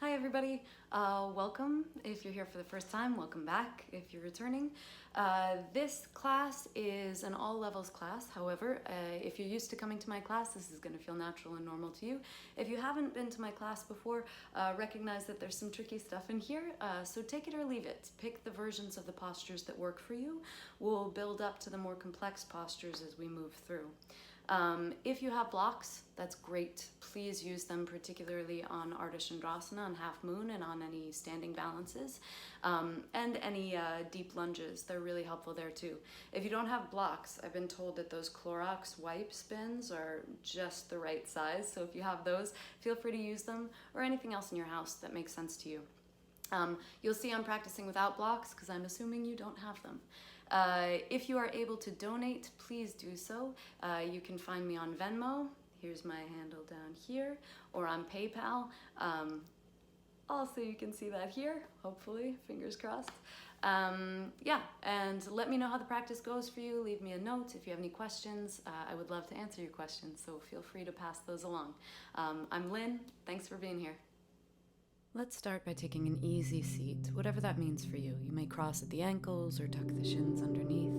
Hi everybody, welcome. If you're here for the first time, welcome back. If you're returning, this class is an all levels class. However, if you're used to coming to my class, this is going to feel natural and normal to you. If you haven't been to my class before, recognize that there's some tricky stuff in here, so take it or leave it. Pick the versions of the postures that work for you. We'll build up to the more complex postures as we move through. If you have blocks, that's great. Please use them, particularly on Ardha Chandrasana, on half moon, and on any standing balances, and any deep lunges. They're really helpful there too. If you don't have blocks, I've been told that those Clorox wipe spins are just the right size. So if you have those, feel free to use them, or anything else in your house that makes sense to you. You'll see I'm practicing without blocks because I'm assuming you don't have them. If you are able to donate, please do so. You can find me on Venmo. Here's my handle down here, or on PayPal. Also, you can see that here, hopefully, fingers crossed. Yeah, and let me know how the practice goes for you. Leave me a note if you have any questions. I would love to answer your questions, so feel free to pass those along. I'm Lynn. Thanks for being here. Let's start by taking an easy seat, whatever that means for you. You may cross at the ankles or tuck the shins underneath.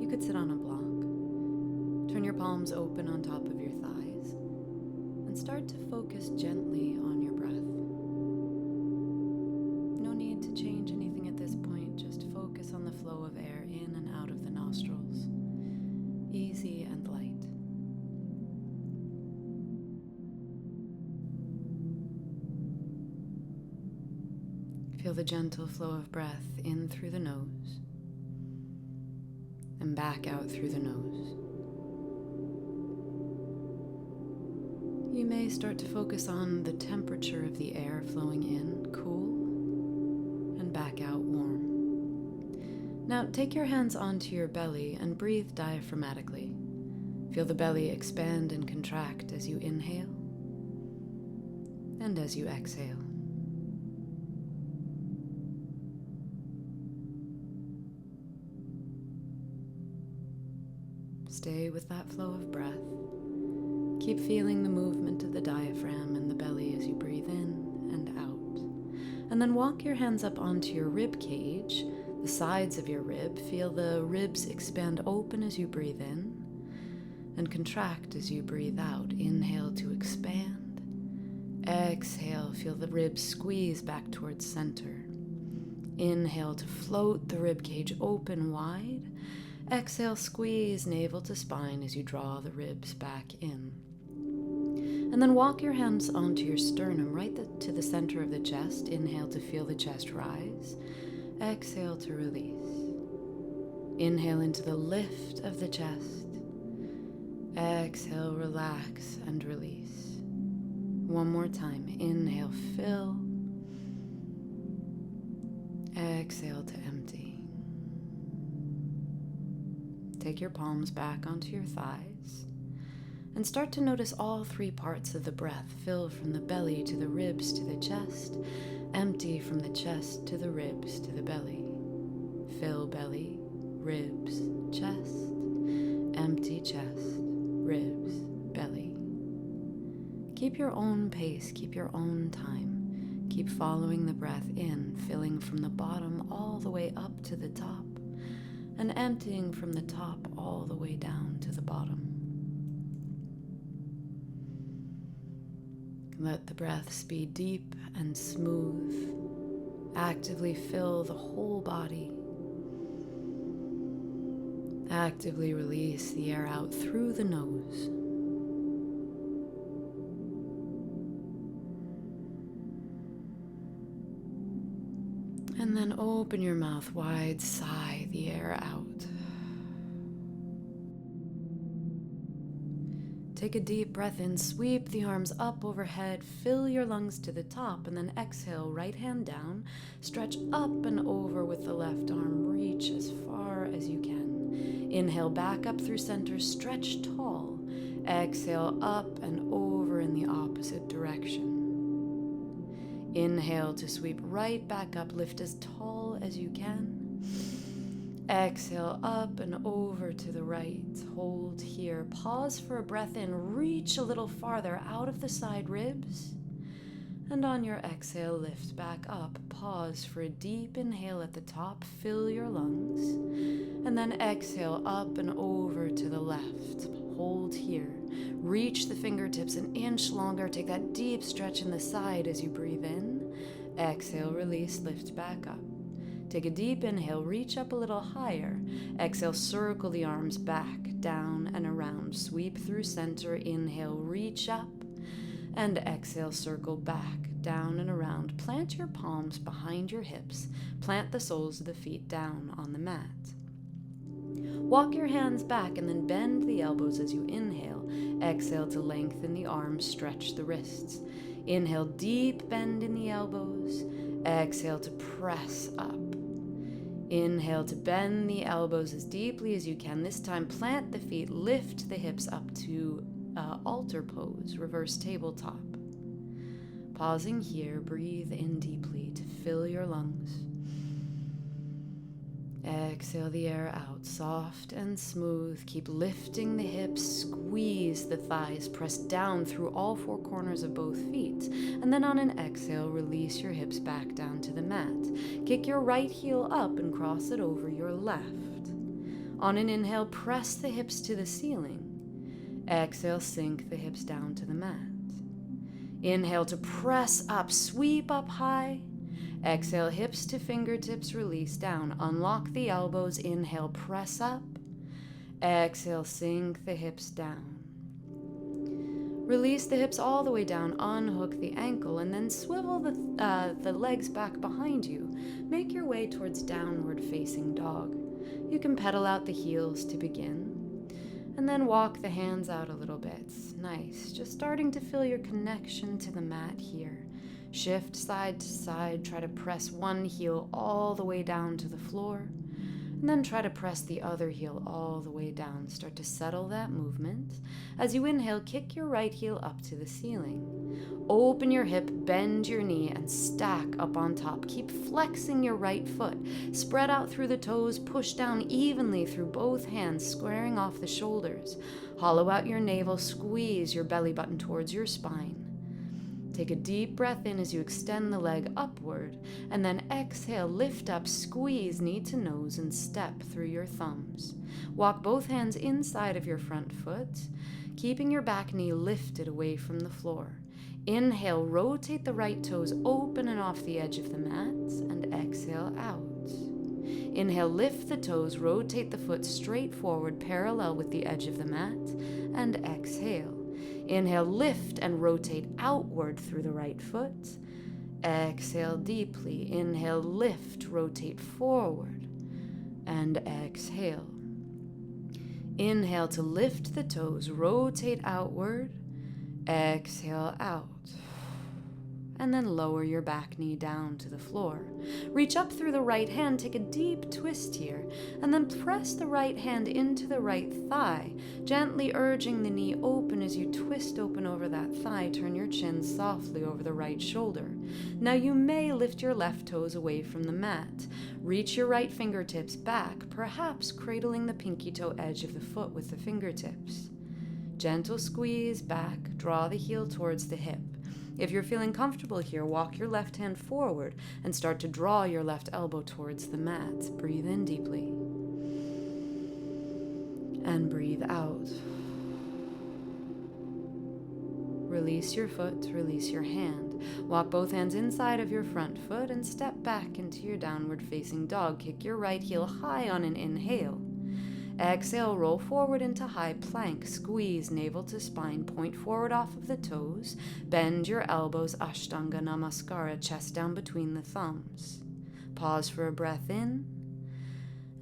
You could sit on a block. Turn your palms open on top of your thighs and start to focus gently on your breath. No need to change anything at this point, just focus on the flow of air in and out of the nostrils. Easy and light. Feel the gentle flow of breath in through the nose and back out through the nose. You may start to focus on the temperature of the air flowing in, cool, and back out, warm. Now take your hands onto your belly and breathe diaphragmatically. Feel the belly expand and contract as you inhale and as you exhale. Stay with that flow of breath. Keep feeling the movement of the diaphragm and the belly as you breathe in and out. And then walk your hands up onto your rib cage, the sides of your rib. Feel the ribs expand open as you breathe in and contract as you breathe out. Inhale to expand. Exhale, feel the ribs squeeze back towards center. Inhale to float the rib cage open wide. Exhale, squeeze navel to spine as you draw the ribs back in. And then walk your hands onto your sternum, right to the center of the chest. Inhale to feel the chest rise. Exhale to release. Inhale into the lift of the chest. Exhale, relax and release. One more time. Inhale, fill. Exhale to empty. Take your palms back onto your thighs and start to notice all three parts of the breath. Fill from the belly to the ribs to the chest. Empty from the chest to the ribs to the belly. Fill belly, ribs, chest. Empty chest, ribs, belly. Keep your own pace, keep your own time. Keep following the breath in, filling from the bottom all the way up to the top, and emptying from the top all the way down to the bottom. Let the breaths be deep and smooth. Actively fill the whole body. Actively release the air out through the nose. And then open your mouth wide, sigh the air out. Take a deep breath in, sweep the arms up overhead, fill your lungs to the top, and then exhale, right hand down, stretch up and over with the left arm, reach as far as you can. Inhale, back up through center, stretch tall. Exhale, up and over in the opposite direction. Inhale to sweep right back up, lift as tall as you can. Exhale, up and over to the right. Hold here. Pause for a breath in. Reach a little farther out of the side ribs. And on your exhale, lift back up. Pause for a deep inhale at the top. Fill your lungs. And then exhale up and over to the left. Hold here. Reach the fingertips an inch longer. Take that deep stretch in the side as you breathe in. Exhale, release, lift back up. Take a deep inhale, reach up a little higher. Exhale, circle the arms back, down, and around. Sweep through center. Inhale, reach up. And exhale, circle back, down, and around. Plant your palms behind your hips. Plant the soles of the feet down on the mat. Walk your hands back and then bend the elbows as you inhale. Exhale to lengthen the arms, stretch the wrists. Inhale, deep bend in the elbows. Exhale to press up. Inhale to bend the elbows as deeply as you can. This time, plant the feet, lift the hips up to altar pose, reverse tabletop. Pausing here, breathe in deeply to fill your lungs. Exhale the air out, soft and smooth. Keep lifting the hips, squeeze the thighs, press down through all four corners of both feet. And then on an exhale, release your hips back down to the mat. Kick your right heel up and cross it over your left. On an inhale, press the hips to the ceiling. Exhale, sink the hips down to the mat. Inhale to press up, sweep up high. Exhale, hips to fingertips, release down. Unlock the elbows, inhale, press up. Exhale, sink the hips down. Release the hips all the way down, unhook the ankle, and then swivel the legs back behind you. Make your way towards downward facing dog. You can pedal out the heels to begin. And then walk the hands out a little bit. Nice. Just starting to feel your connection to the mat here. Shift side to side. Try to press one heel all the way down to the floor. And then try to press the other heel all the way down. Start to settle that movement. As you inhale, kick your right heel up to the ceiling. Open your hip, bend your knee, and stack up on top. Keep flexing your right foot. Spread out through the toes, push down evenly through both hands, squaring off the shoulders. Hollow out your navel, squeeze your belly button towards your spine. Take a deep breath in as you extend the leg upward, and then exhale, lift up, squeeze knee to nose, and step through your thumbs. Walk both hands inside of your front foot, keeping your back knee lifted away from the floor. Inhale, rotate the right toes open and off the edge of the mat, and exhale out. Inhale, lift the toes, rotate the foot straight forward, parallel with the edge of the mat, and exhale. Inhale, lift and rotate outward through the right foot. Exhale deeply. Inhale, lift, rotate forward, and exhale. Inhale to lift the toes, rotate outward. Exhale out. And then lower your back knee down to the floor. Reach up through the right hand, take a deep twist here, and then press the right hand into the right thigh, gently urging the knee open as you twist open over that thigh. Turn your chin softly over the right shoulder. Now you may lift your left toes away from the mat. Reach your right fingertips back, perhaps cradling the pinky toe edge of the foot with the fingertips. Gentle squeeze back, draw the heel towards the hip. If you're feeling comfortable here, walk your left hand forward and start to draw your left elbow towards the mat. Breathe in deeply. And breathe out. Release your foot, release your hand. Walk both hands inside of your front foot and step back into your downward facing dog. Kick your right heel high on an inhale. Exhale, roll forward into high plank. Squeeze navel to spine. Point forward off of the toes. Bend your elbows. Ashtanga Namaskara. Chest down between the thumbs. Pause for a breath in.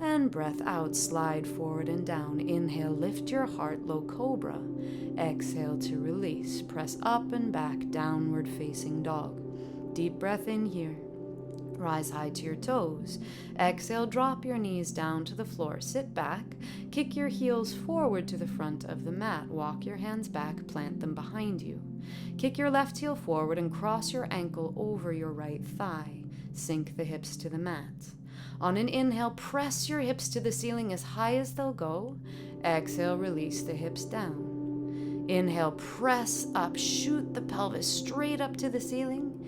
And breath out. Slide forward and down. Inhale, lift your heart. Low cobra. Exhale to release. Press up and back. Downward facing dog. Deep breath in here. Rise high to your toes. Exhale, drop your knees down to the floor. Sit back. Kick your heels forward to the front of the mat. Walk your hands back. Plant them behind you. Kick your left heel forward and cross your ankle over your right thigh. Sink the hips to the mat. On an inhale, press your hips to the ceiling as high as they'll go. Exhale, release the hips down. Inhale, press up. Shoot the pelvis straight up to the ceiling.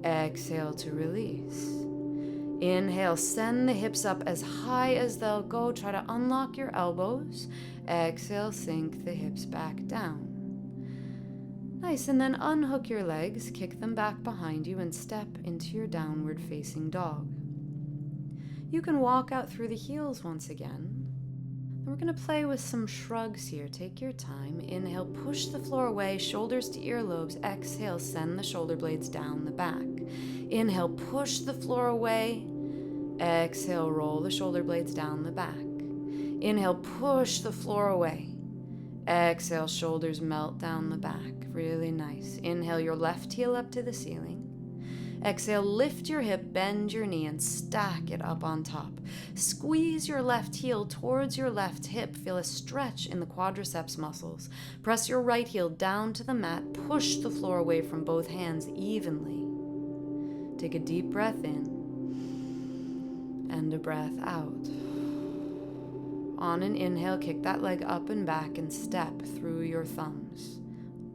Exhale to release. Inhale, send the hips up as high as they'll go. Try to unlock your elbows. Exhale, sink the hips back down. Nice, and then unhook your legs, kick them back behind you, and step into your downward facing dog. You can walk out through the heels once again. And we're going to play with some shrugs here. Take your time. Inhale, push the floor away, shoulders to earlobes. Exhale, send the shoulder blades down the back. Inhale, push the floor away. Exhale, roll the shoulder blades down the back. Inhale, push the floor away. Exhale, shoulders melt down the back. Really nice. Inhale, your left heel up to the ceiling. Exhale, lift your hip, bend your knee, and stack it up on top. Squeeze your left heel towards your left hip. Feel a stretch in the quadriceps muscles. Press your right heel down to the mat. Push the floor away from both hands evenly. Take a deep breath in and a breath out. On an inhale, kick that leg up and back and step through your thumbs.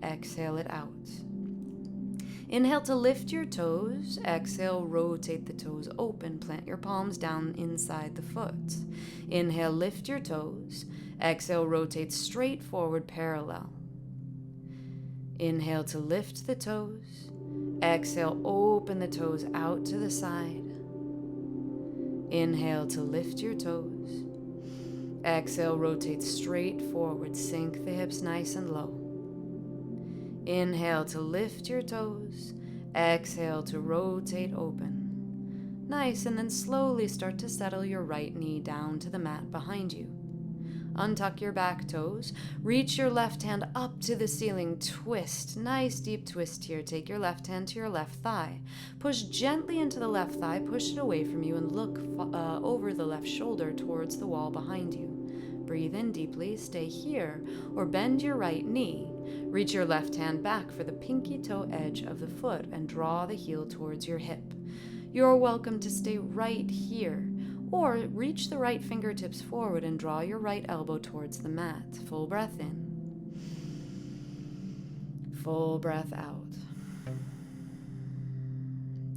Exhale it out. Inhale to lift your toes. Exhale, rotate the toes open. Plant your palms down inside the foot. Inhale, lift your toes. Exhale, rotate straight forward parallel. Inhale to lift the toes. Exhale, open the toes out to the side. Inhale to lift your toes. Exhale, rotate straight forward. Sink the hips nice and low. Inhale to lift your toes. Exhale to rotate open. Nice, and then slowly start to settle your right knee down to the mat behind you. Untuck your back toes. Reach your left hand up to the ceiling. Twist. Nice deep twist here. Take your left hand to your left thigh. Push gently into the left thigh. Push it away from you and look over the left shoulder towards the wall behind you. Breathe in deeply. Stay here or bend your right knee. Reach your left hand back for the pinky toe edge of the foot and draw the heel towards your hip. You're welcome to stay right here, or reach the right fingertips forward and draw your right elbow towards the mat. Full breath in. Full breath out.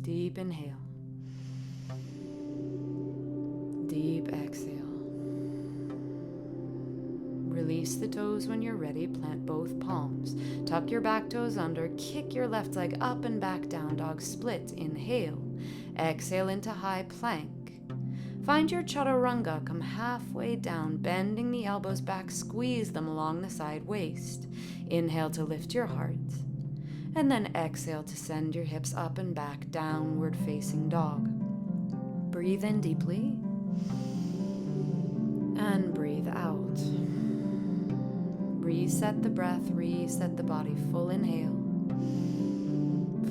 Deep inhale. Deep exhale. Release the toes when you're ready. Plant both palms. Tuck your back toes under. Kick your left leg up and back, down dog split. Inhale. Exhale into high plank. Find your chaturanga. Come halfway down, bending the elbows back. Squeeze them along the side waist. Inhale to lift your heart. And then exhale to send your hips up and back, downward facing dog. Breathe in deeply. And breathe out. Reset the breath, reset the body. Full inhale.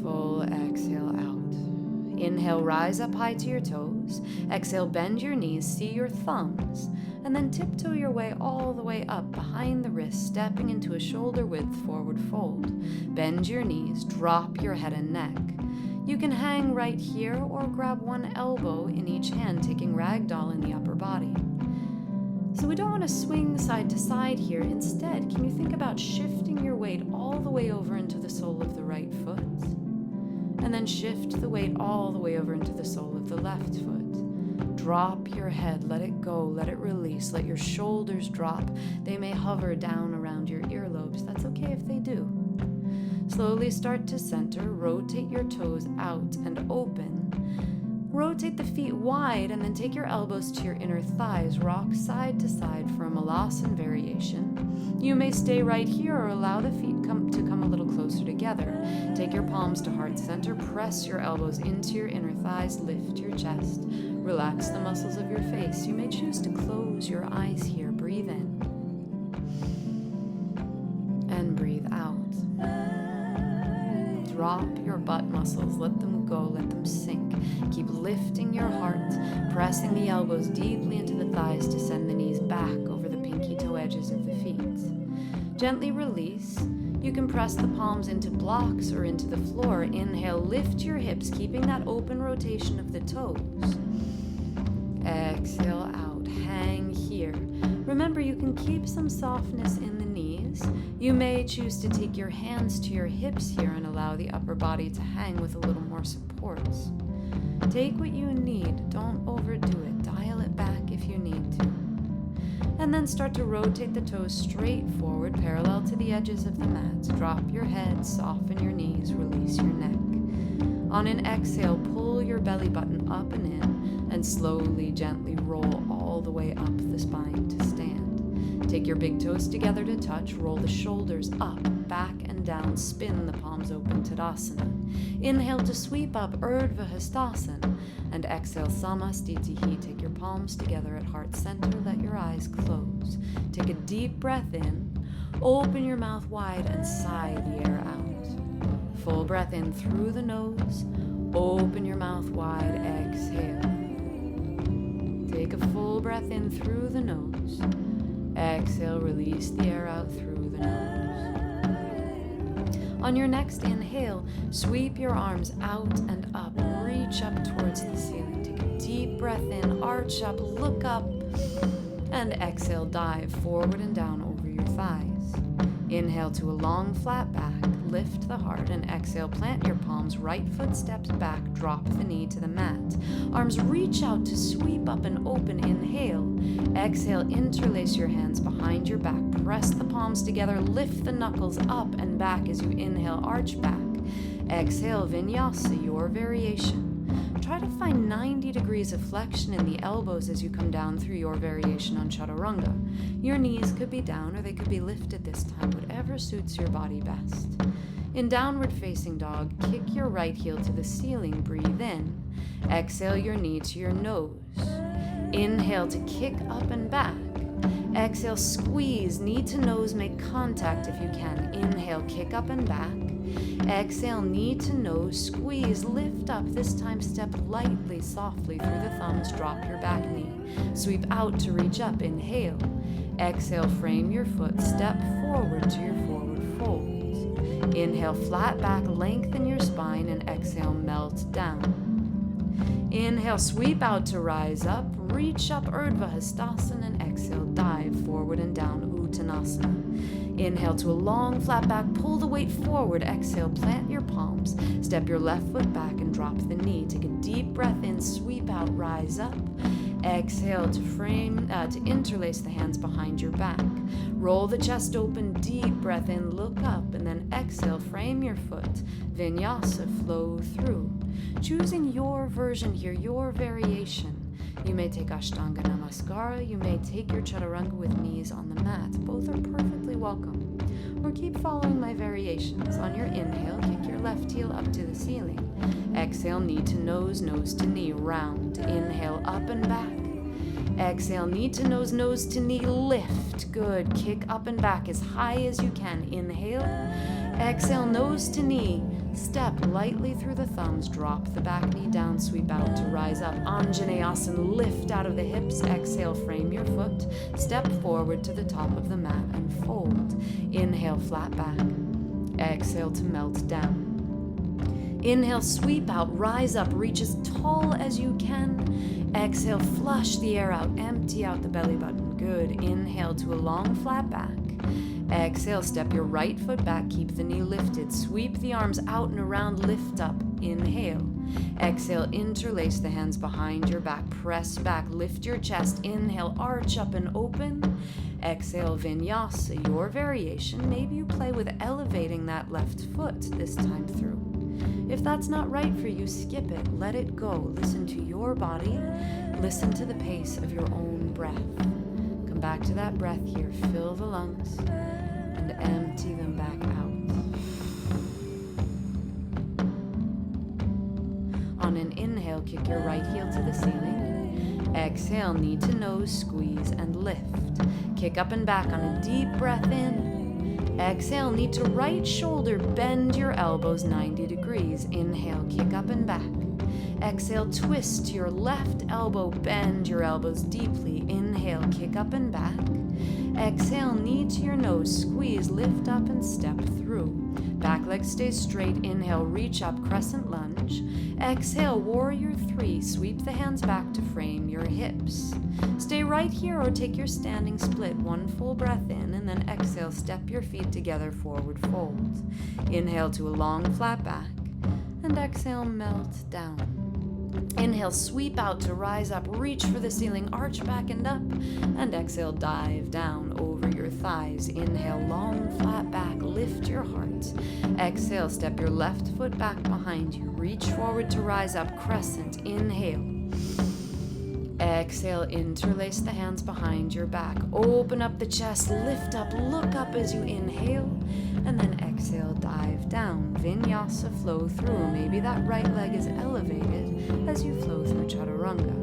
Full exhale out. Inhale, rise up high to your toes. Exhale, bend your knees, see your thumbs, and then tiptoe your way all the way up behind the wrist, stepping into a shoulder width forward fold. Bend your knees, drop your head and neck. You can hang right here or grab one elbow in each hand, taking ragdoll in the upper body. So we don't want to swing side to side here. Instead, can you think about shifting your weight all the way over into the sole of the right foot? And then shift the weight all the way over into the sole of the left foot. Drop your head, let it go, let it release, let your shoulders drop. They may hover down around your earlobes. That's okay if they do. Slowly start to center, rotate your toes out and open. Rotate the feet wide and then take your elbows to your inner thighs. Rock side to side for a Malasana variation. You may stay right here or allow the feet to come a little closer together. Take your palms to heart center. Press your elbows into your inner thighs. Lift your chest. Relax the muscles of your face. You may choose to close your eyes here. Breathe in. And breathe out. Drop your butt muscles. Let them go. Let them sink. Keep lifting your heart, pressing the elbows deeply into the thighs to send the knees back over the pinky toe edges of the feet. Gently release. You can press the palms into blocks or into the floor. Inhale, lift your hips, keeping that open rotation of the toes. Exhale out. Hang here. Remember, you can keep some softness in the knees. You may choose to take your hands to your hips here and allow the upper body to hang with a little more support. supports. Take what you need, don't overdo it, dial it back if you need to. And then start to rotate the toes straight forward, parallel to the edges of the mat. Drop your head, soften your knees, release your neck. On an exhale, pull your belly button up and in, and slowly, gently roll all the way up the spine to stand. Take your big toes together to touch, roll the shoulders up, back and down, spin the palms open, Tolasana. Inhale to sweep up, Urdhva Hastasana, and exhale, Samastitihi. Take your palms together at heart center, let your eyes close. Take a deep breath in, open your mouth wide and sigh the air out. Full breath in through the nose, open your mouth wide, exhale. Take a full breath in through the nose, exhale, release the air out through the nose. On your next inhale, sweep your arms out and up, reach up towards the ceiling. Take a deep breath in, arch up, look up, and exhale, dive forward and down over your thighs. Inhale to a long flat back, lift the heart, and exhale, plant your palms, right foot steps back, drop the knee to the mat. Arms reach out to sweep up and open, inhale. Exhale, interlace your hands behind your back, press the palms together, lift the knuckles up and back as you inhale, arch back. Exhale, Vinyasa, your variation. Try to find 90 degrees of flexion in the elbows as you come down through your variation on Chaturanga. Your knees could be down or they could be lifted this time, whatever suits your body best. In downward facing dog, kick your right heel to the ceiling, breathe in. Exhale your knee to your nose. Inhale to kick up and back. Exhale, squeeze, knee to nose, make contact if you can. Inhale, kick up and back. Exhale, knee to nose, squeeze, lift up. This time step lightly, softly through the thumbs, drop your back knee. Sweep out to reach up, inhale. Exhale, frame your foot, step forward to your forward fold. Inhale, flat back, lengthen your spine, and exhale, melt down. Inhale, sweep out to rise up, reach up, Urdhva Hastasana, and exhale, dive forward and down, Uttanasana. Inhale to a long flat back, pull the weight forward, exhale, plant your palms, step your left foot back and drop the knee. Take a deep breath in, sweep out, rise up. Exhale to interlace the hands behind your back. Roll the chest open, deep breath in, look up, and then exhale, frame your foot. Vinyasa Flow through. Choosing your version here, your variation. You may take Ashtanga Namaskara, you may take your Chaturanga with knees on the mat. Both are perfectly welcome. Or keep following my variations. On your inhale, kick your left heel up to the ceiling. Exhale, knee to nose to knee, round. Inhale, up and back. Exhale, knee to nose to knee, lift. Good. Kick up and back as high as you can. Inhale. Exhale, nose to knee. Step lightly through the thumbs, drop the back knee down, sweep out to rise up. Anjaneyasana, lift out of the hips. Exhale, frame your foot. Step forward to the top of the mat and fold. Inhale, flat back. Exhale to melt down. Inhale, sweep out, rise up, reach as tall as you can. Exhale, flush the air out, empty out the belly button. Good. Inhale to a long flat back. Exhale, step your right foot back, keep the knee lifted. Sweep the arms out and around, lift up. Inhale. Exhale, interlace the hands behind your back, press back, lift your chest. Inhale, arch up and open. Exhale, Vinyasa, your variation. Maybe you play with elevating that left foot this time through. If that's not right for you, skip it, let it go. Listen to your body, listen to the pace of your own breath. Come back to that breath here, fill the lungs and empty them back out. On an inhale, kick your right heel to the ceiling. Exhale, knee to nose, squeeze and lift. Kick up and back on a deep breath in. Exhale, knee to right shoulder, bend your elbows 90 degrees. Inhale, kick up and back. Exhale, twist to your left elbow, bend your elbows deeply. Inhale, kick up and back. Exhale, knee to your nose, squeeze, lift up and step through. Back leg stays straight. Inhale, reach up, crescent lunge. Exhale, warrior 3. Sweep the hands back to frame your hips. Stay right here or take your standing split. One full breath in and then exhale, step your feet together, forward fold. Inhale to a long flat back. and exhale, melt down. Inhale, sweep out to rise up, reach for the ceiling, arch back and up, and exhale, dive down over your thighs. Inhale, long, flat back, lift your heart. Exhale, step your left foot back behind you, reach forward to rise up, crescent. Inhale. Exhale, interlace the hands behind your back, open up the chest, lift up, look up as you inhale, and then exhale, dive down. Vinyasa flow through. Maybe that right leg is elevated as you flow through Chaturanga.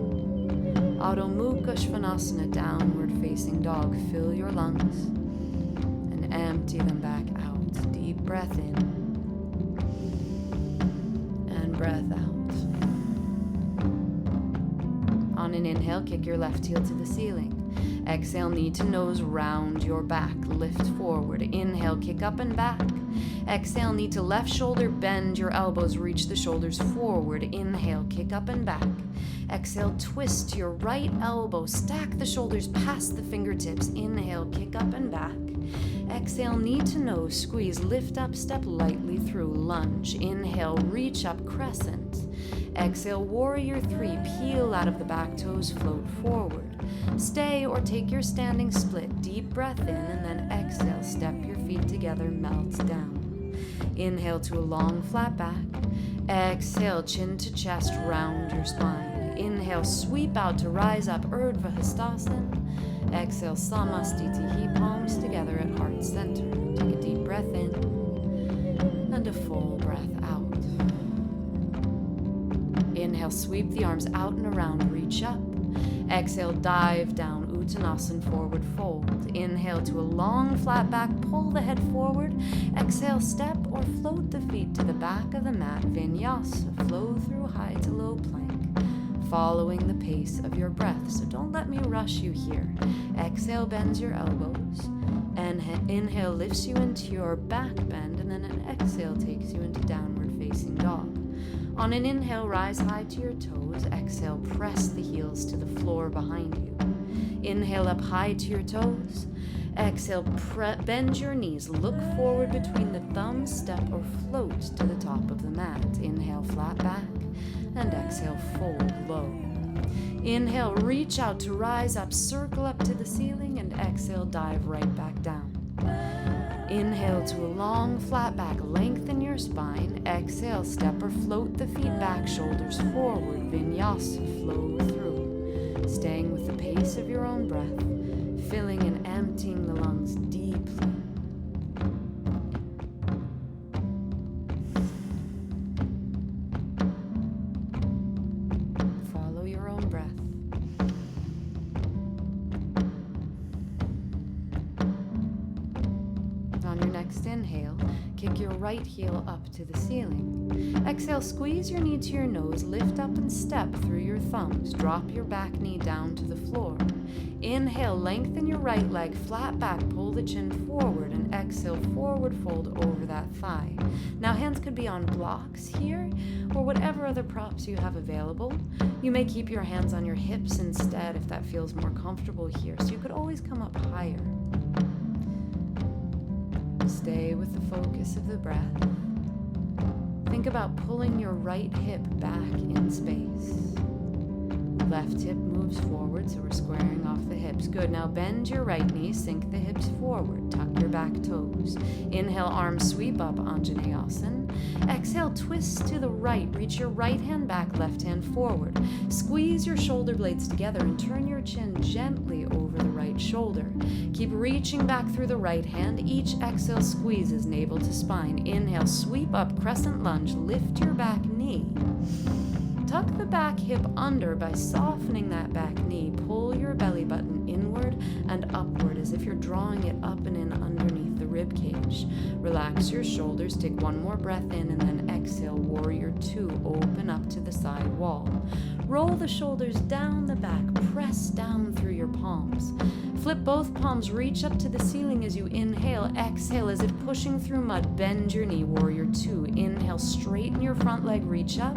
Adho Mukha Svanasana, downward facing dog. Fill your lungs and empty them back out. Deep breath in and breath out. On an inhale, kick your left heel to the ceiling. Exhale, knee to nose, round your back, lift forward. Inhale, kick up and back. Exhale, knee to left shoulder, bend your elbows, reach the shoulders forward. Inhale, kick up and back. Exhale, twist to your right elbow, stack the shoulders past the fingertips. Inhale, kick up and back. Exhale, knee to nose, squeeze, lift up, step lightly through, lunge. Inhale, reach up, crescent. Exhale, warrior three, peel out of the back toes, float forward. Stay or take your standing split, deep breath in, and then exhale, step your feet together, melt down. Inhale to a long flat back. Exhale, chin to chest, round your spine. Inhale, sweep out to rise up, Urdhva Hastasana. Exhale, Samastiti, palms together at heart center. Take a deep breath in and a full breath out. Inhale, sweep the arms out and around, reach up. Exhale, dive down, Uttanasana, forward fold. Inhale to a long flat back, pull the head forward. Exhale, step or float the feet to the back of the mat. Vinyasa, flow through high to low plank, following the pace of your breath. So don't let me rush you here. Exhale, bends your elbows. And inhale lifts you into your back bend, and then an exhale takes you into downward facing dog. On an inhale, rise high to your toes. Exhale, press the heels to the floor behind you. Inhale up high to your toes. Exhale, bend your knees. Look forward between the thumbs, step or float to the top of the mat. Inhale, flat back, and exhale, fold low. Inhale, reach out to rise up, circle up to the ceiling, and exhale, dive right back down. Inhale to a long flat back, lengthen your spine. Exhale, step or float the feet back, shoulders forward. Vinyasa, flow through. Staying with the pace of your own breath, filling and emptying the lungs deeply. Follow your own breath. On your next inhale, kick your right heel up to the ceiling. Exhale, squeeze your knee to your nose, lift up and step through your thumbs. Drop your back knee down to the floor. Inhale, lengthen your right leg, flat back, pull the chin forward, and exhale, forward fold over that thigh. Now hands could be on blocks here, or whatever other props you have available. You may keep your hands on your hips instead if that feels more comfortable here, so you could always come up higher. Stay with the focus of the breath. Think about pulling your right hip back in space. Left hip moves forward, so we're squaring off the hips. Good. Now bend your right knee, sink the hips forward, tuck your back toes. Inhale, arms sweep up, Anjaneyasana. Exhale, twist to the right. Reach your right hand back, left hand forward. Squeeze your shoulder blades together and turn your chin gently over the right shoulder. Keep reaching back through the right hand. Each exhale squeezes navel to spine. Inhale, sweep up, crescent lunge. Lift your back knee. Tuck the back hip under by softening that back knee. Pull your belly button inward and upward as if you're drawing it up and in underneath the rib cage. Relax your shoulders. Take one more breath in and then exhale, warrior two. Open up to the side wall. Roll the shoulders down the back. Press down through your palms. Flip both palms, reach up to the ceiling as you inhale. Exhale as if pushing through mud. Bend your knee, warrior two. Inhale, straighten your front leg, reach up.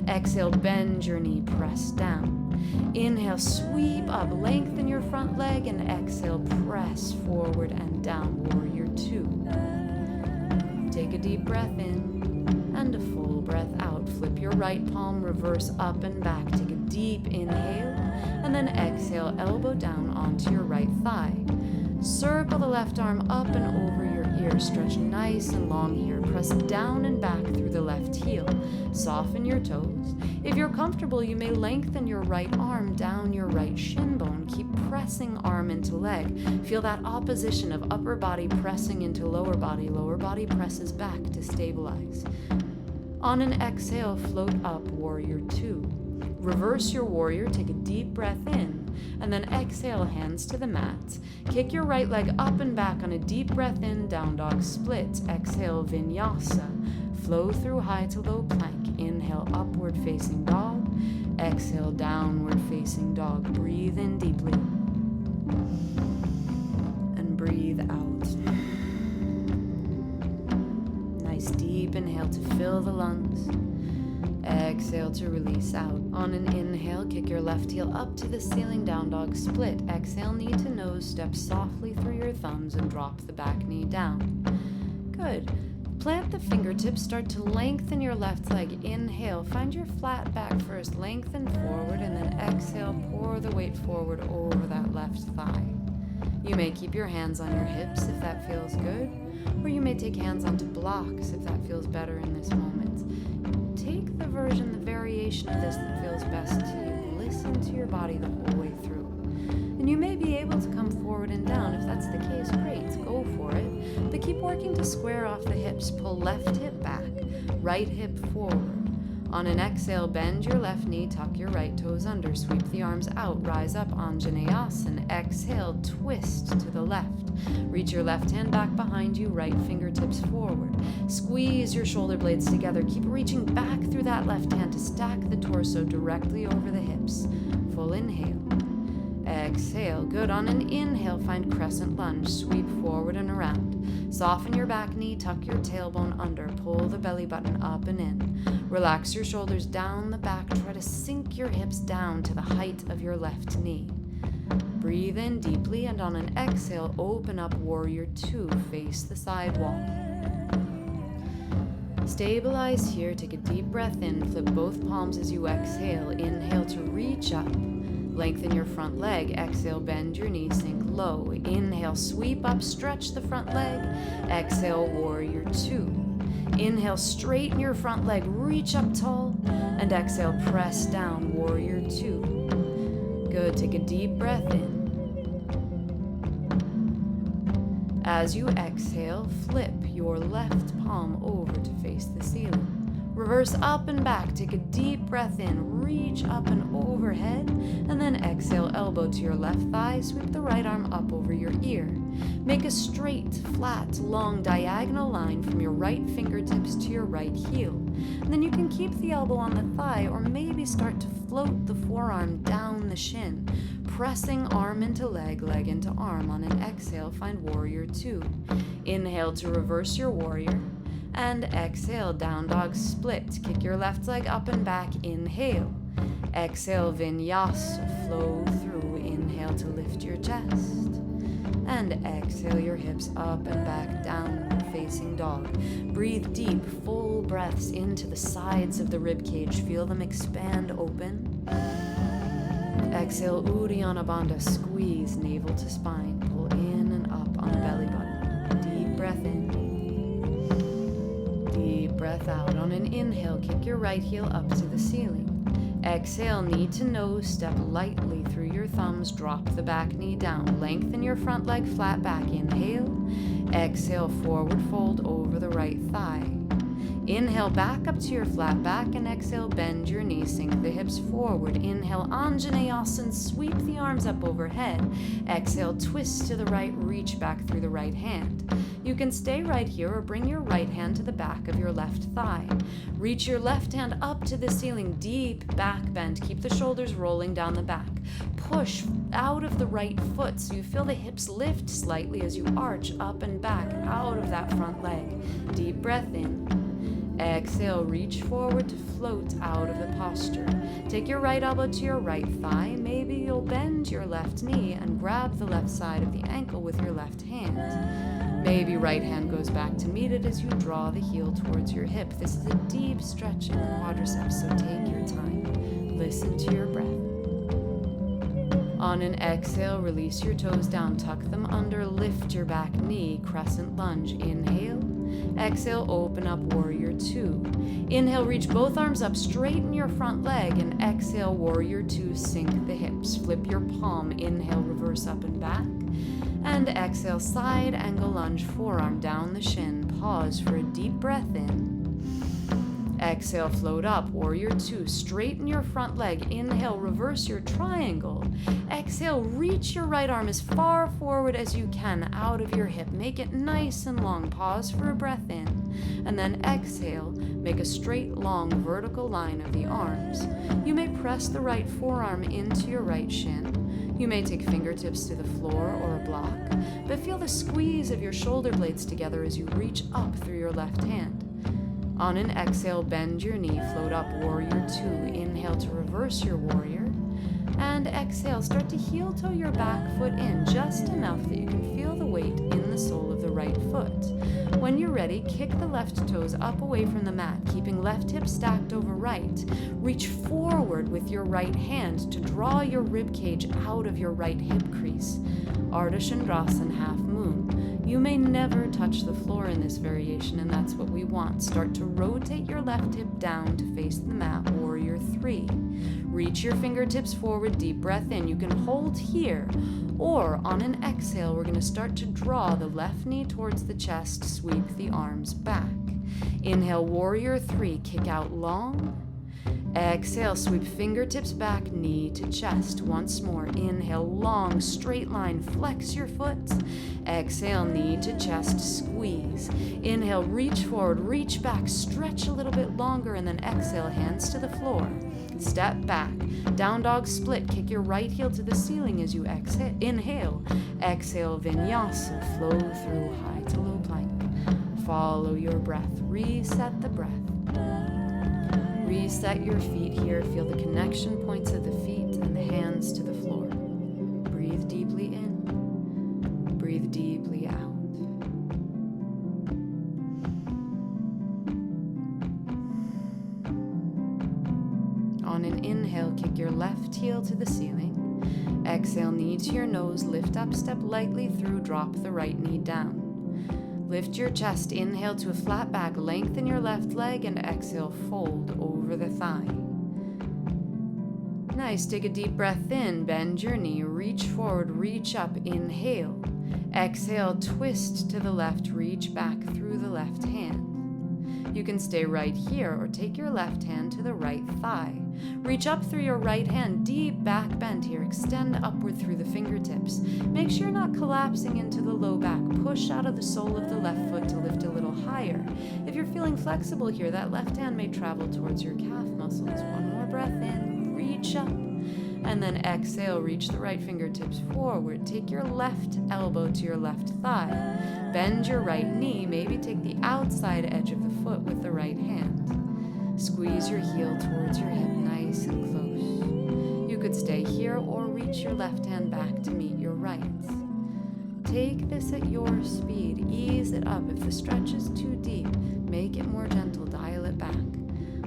Exhale, bend your knee, press down. Inhale, sweep up, lengthen your front leg, and exhale, press forward and down, warrior two. Take a deep breath in and a full breath out. Flip your right palm, reverse up and back. Take a deep inhale, and then exhale, elbow down onto your right thigh. Circle the left arm up and over your ear. Stretch nice and long here. Press down and back through the left heel. Soften your toes. If you're comfortable, you may lengthen your right arm down your right shin bone. Keep pressing arm into leg. Feel that opposition of upper body pressing into lower body presses back to stabilize. On an exhale, float up, warrior 2. Reverse your warrior, take a deep breath in, and then exhale, hands to the mat. Kick your right leg up and back on a deep breath in, down dog split. Exhale, Vinyasa. Flow through high to low plank. Inhale, upward facing dog. Exhale, downward facing dog. Breathe in deeply. And breathe out. Nice deep inhale to fill the lungs. Exhale to release out. On an inhale, kick your left heel up to the ceiling, down dog split. Exhale, knee to nose, step softly through your thumbs and drop the back knee down. Good. Plant the fingertips, start to lengthen your left leg. Inhale, find your flat back first, lengthen forward, and then exhale, pour the weight forward over that left thigh. You may keep your hands on your hips if that feels good, or you may take hands onto blocks if that feels better in this moment. Take the variation of this that feels best to you. Listen to your body the whole way through. And you may be able to come forward and down. If that's the case, great, go for it. But keep working to square off the hips. Pull left hip back, right hip forward. On an exhale, bend your left knee, tuck your right toes under, sweep the arms out, rise up, Anjaneyasana. Exhale, twist to the left. Reach your left hand back behind you, right fingertips forward. Squeeze your shoulder blades together. Keep reaching back through that left hand to stack the torso directly over the hips. Full inhale. Exhale. Good. On an inhale, find crescent lunge. Sweep forward and around. Soften your back knee, tuck your tailbone under, pull the belly button up and in. Relax your shoulders down the back. Try to sink your hips down to the height of your left knee. Breathe in deeply, and on an exhale, open up, warrior 2, face the side wall. Stabilize here, take a deep breath in, flip both palms as you exhale. Inhale to reach up, lengthen your front leg. Exhale, bend your knee, sink low. Inhale, sweep up, stretch the front leg. Exhale, warrior 2. Inhale, straighten your front leg, reach up tall, and exhale, press down, warrior 2. Good, take a deep breath in. As you exhale, flip your left palm over to face the ceiling. Reverse up and back, take a deep breath in, reach up and overhead, and then exhale, elbow to your left thigh, sweep the right arm up over your ear. Make a straight, flat, long diagonal line from your right fingertips to your right heel. And then you can keep the elbow on the thigh, or maybe start to float the forearm down the shin, pressing arm into leg, leg into arm. On an exhale, find warrior 2. Inhale to reverse your warrior, and exhale, down dog split. Kick your left leg up and back, inhale. Exhale, Vinyasa Flow through. Inhale to lift your chest, and exhale your hips up and back, downward facing dog. Breathe deep, full breaths into the sides of the rib cage. Feel them expand open. Exhale, Uddiyana Bandha, squeeze navel to spine. Pull in and up on belly button. Deep breath in. Deep breath out. On an inhale, kick your right heel up to the ceiling. Exhale, knee to nose, step lightly through your thumbs, drop the back knee down. Lengthen your front leg, flat back. Inhale. Exhale, forward fold over the right thigh. Inhale, back up to your flat back, and exhale, bend your knee, sink the hips forward. Inhale, Anjaneyasana, sweep the arms up overhead. Exhale, twist to the right, reach back through the right hand. You can stay right here or bring your right hand to the back of your left thigh. Reach your left hand up to the ceiling, deep back bend. Keep the shoulders rolling down the back. Push out of the right foot so you feel the hips lift slightly as you arch up and back out of that front leg. Deep breath in. Exhale, reach forward to float out of the posture. Take your right elbow to your right thigh. Maybe you'll bend to your left knee and grab the left side of the ankle with your left hand. Maybe right hand goes back to meet it as you draw the heel towards your hip. This is a deep stretch in the quadriceps, so take your time. Listen to your breath. On an exhale, release your toes down, tuck them under, lift your back knee, crescent lunge. Inhale. Exhale, open up, warrior two. Inhale, reach both arms up, straighten your front leg, and exhale, warrior two, sink the hips. Flip your palm, inhale, reverse up and back. And exhale, side angle lunge, forearm down the shin. Pause for a deep breath in. Exhale, float up, warrior two. Straighten your front leg. Inhale, reverse your triangle. Exhale, reach your right arm as far forward as you can out of your hip. Make it nice and long. Pause for a breath in. And then exhale, make a straight, long, vertical line of the arms. You may press the right forearm into your right shin. You may take fingertips to the floor or a block, but feel the squeeze of your shoulder blades together as you reach up through your left hand. On an exhale, bend your knee, float up, warrior two. Inhale to reverse your warrior. And exhale, start to heel toe your back foot in just enough that you can feel the weight in the sole of the right foot. When you're ready, kick the left toes up away from the mat, keeping left hip stacked over right. Reach forward with your right hand to draw your rib cage out of your right hip crease. Ardha Chandrasana, half moon. You may never touch the floor in this variation, and that's what we want. Start to rotate your left hip down to face the mat, warrior three. Reach your fingertips forward, deep breath in. You can hold here, or on an exhale, we're going to start to draw the left knee towards the chest, sweep the arms back. Inhale, warrior three, kick out long. Exhale, sweep fingertips back, knee to chest. Once more, inhale, long, straight line, flex your foot. Exhale, knee to chest, squeeze. Inhale, reach forward, reach back, stretch a little bit longer, and then exhale, hands to the floor. Step back, down dog split, kick your right heel to the ceiling as you exhale. Inhale, exhale, Vinyasa Flow through high to low plank. Follow your breath, reset the breath. Reset your feet here. Feel the connection points of the feet and the hands to the floor. Breathe deeply in. Breathe deeply out. On an inhale, kick your left heel to the ceiling. Exhale, knee to your nose. Lift up, step lightly through. Drop the right knee down. Lift your chest, inhale to a flat back, lengthen your left leg, and exhale, fold over the thigh. Nice, take a deep breath in, bend your knee, reach forward, reach up, inhale. Exhale, twist to the left, reach back through the left hand. You can stay right here or take your left hand to the right thigh. Reach up through your right hand, deep back bend here. Extend upward through the fingertips. Make sure you're not collapsing into the low back. Push out of the sole of the left foot to lift a little higher. If you're feeling flexible here, that left hand may travel towards your calf muscles. One more breath in, reach up. And then exhale, reach the right fingertips forward. Take your left elbow to your left thigh. Bend your right knee, maybe take the outside edge of the foot with the right hand. Squeeze your heel towards your hip, nice and close. You could stay here or reach your left hand back to meet your right. Take this at your speed, ease it up. If the stretch is too deep, make it more gentle, dial it back.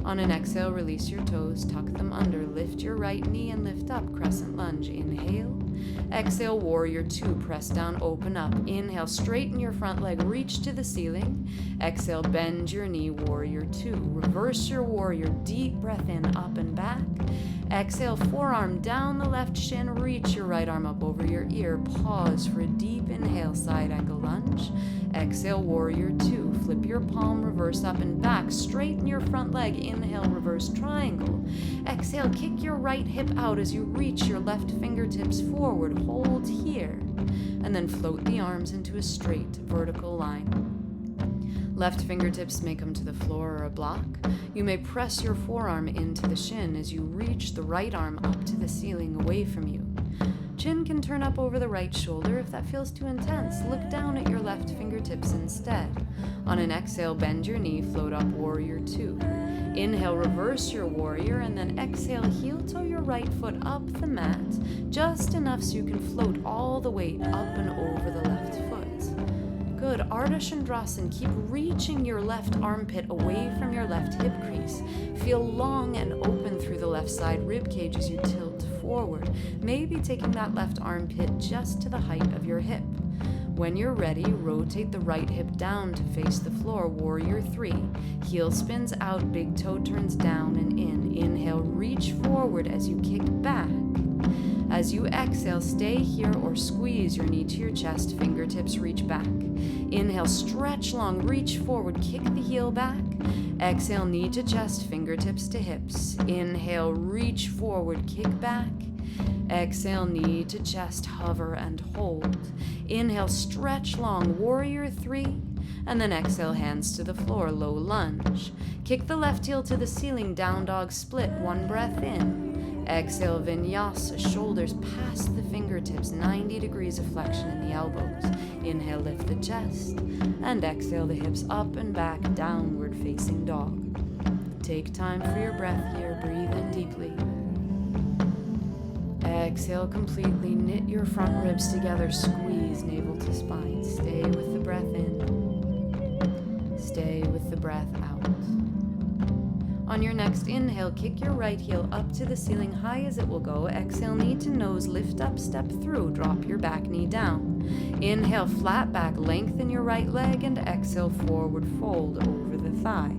On an exhale, release your toes, tuck them under, lift your right knee and lift up, crescent lunge. Inhale. Exhale, warrior two, press down, open up. Inhale, straighten your front leg, reach to the ceiling. Exhale, bend your knee, warrior two. Reverse your warrior, deep breath in, up and back. Exhale, forearm down the left shin, reach your right arm up over your ear. Pause for a deep inhale, side angle lunge. Exhale, warrior two. Flip your palm, reverse up and back. Straighten your front leg, inhale, reverse triangle. Exhale, kick your right hip out as you reach your left fingertips forward. Hold here. And then float the arms into a straight vertical line. Left fingertips may come to the floor or a block. You may press your forearm into the shin as you reach the right arm up to the ceiling away from you. Chin can turn up over the right shoulder. If that feels too intense, look down at your left fingertips instead. On an exhale, bend your knee, float up, warrior two. Inhale, reverse your warrior, and then exhale, heel toe your right foot up the mat, just enough so you can float all the weight up and over the left foot. Good. Ardha Chandrasana. Keep reaching your left armpit away from your left hip crease. Feel long and open through the left side rib cage as you tilt forward, maybe taking that left armpit just to the height of your hip. When you're ready, rotate the right hip down to face the floor, warrior 3. Heel spins out, big toe turns down and in. Inhale, reach forward as you kick back. As you exhale, stay here or squeeze your knee to your chest, fingertips reach back. Inhale, stretch long, reach forward, kick the heel back. Exhale, knee to chest, fingertips to hips. Inhale, reach forward, kick back. Exhale, knee to chest, hover and hold. Inhale, stretch long, warrior 3. And then exhale, hands to the floor, low lunge. Kick the left heel to the ceiling, down dog split, 1 breath in. Exhale, vinyasa, shoulders past the fingertips, 90 degrees of flexion in the elbows. Inhale, lift the chest. And exhale, the hips up and back, downward facing dog. Take time for your breath here, breathe in deeply. Exhale completely, knit your front ribs together, squeeze navel to spine. Stay with the breath in. Stay with the breath out. On your next inhale, kick your right heel up to the ceiling, high as it will go. Exhale, knee to nose, lift up, step through, drop your back knee down. Inhale, flat back, lengthen your right leg, and exhale, forward fold over the thigh.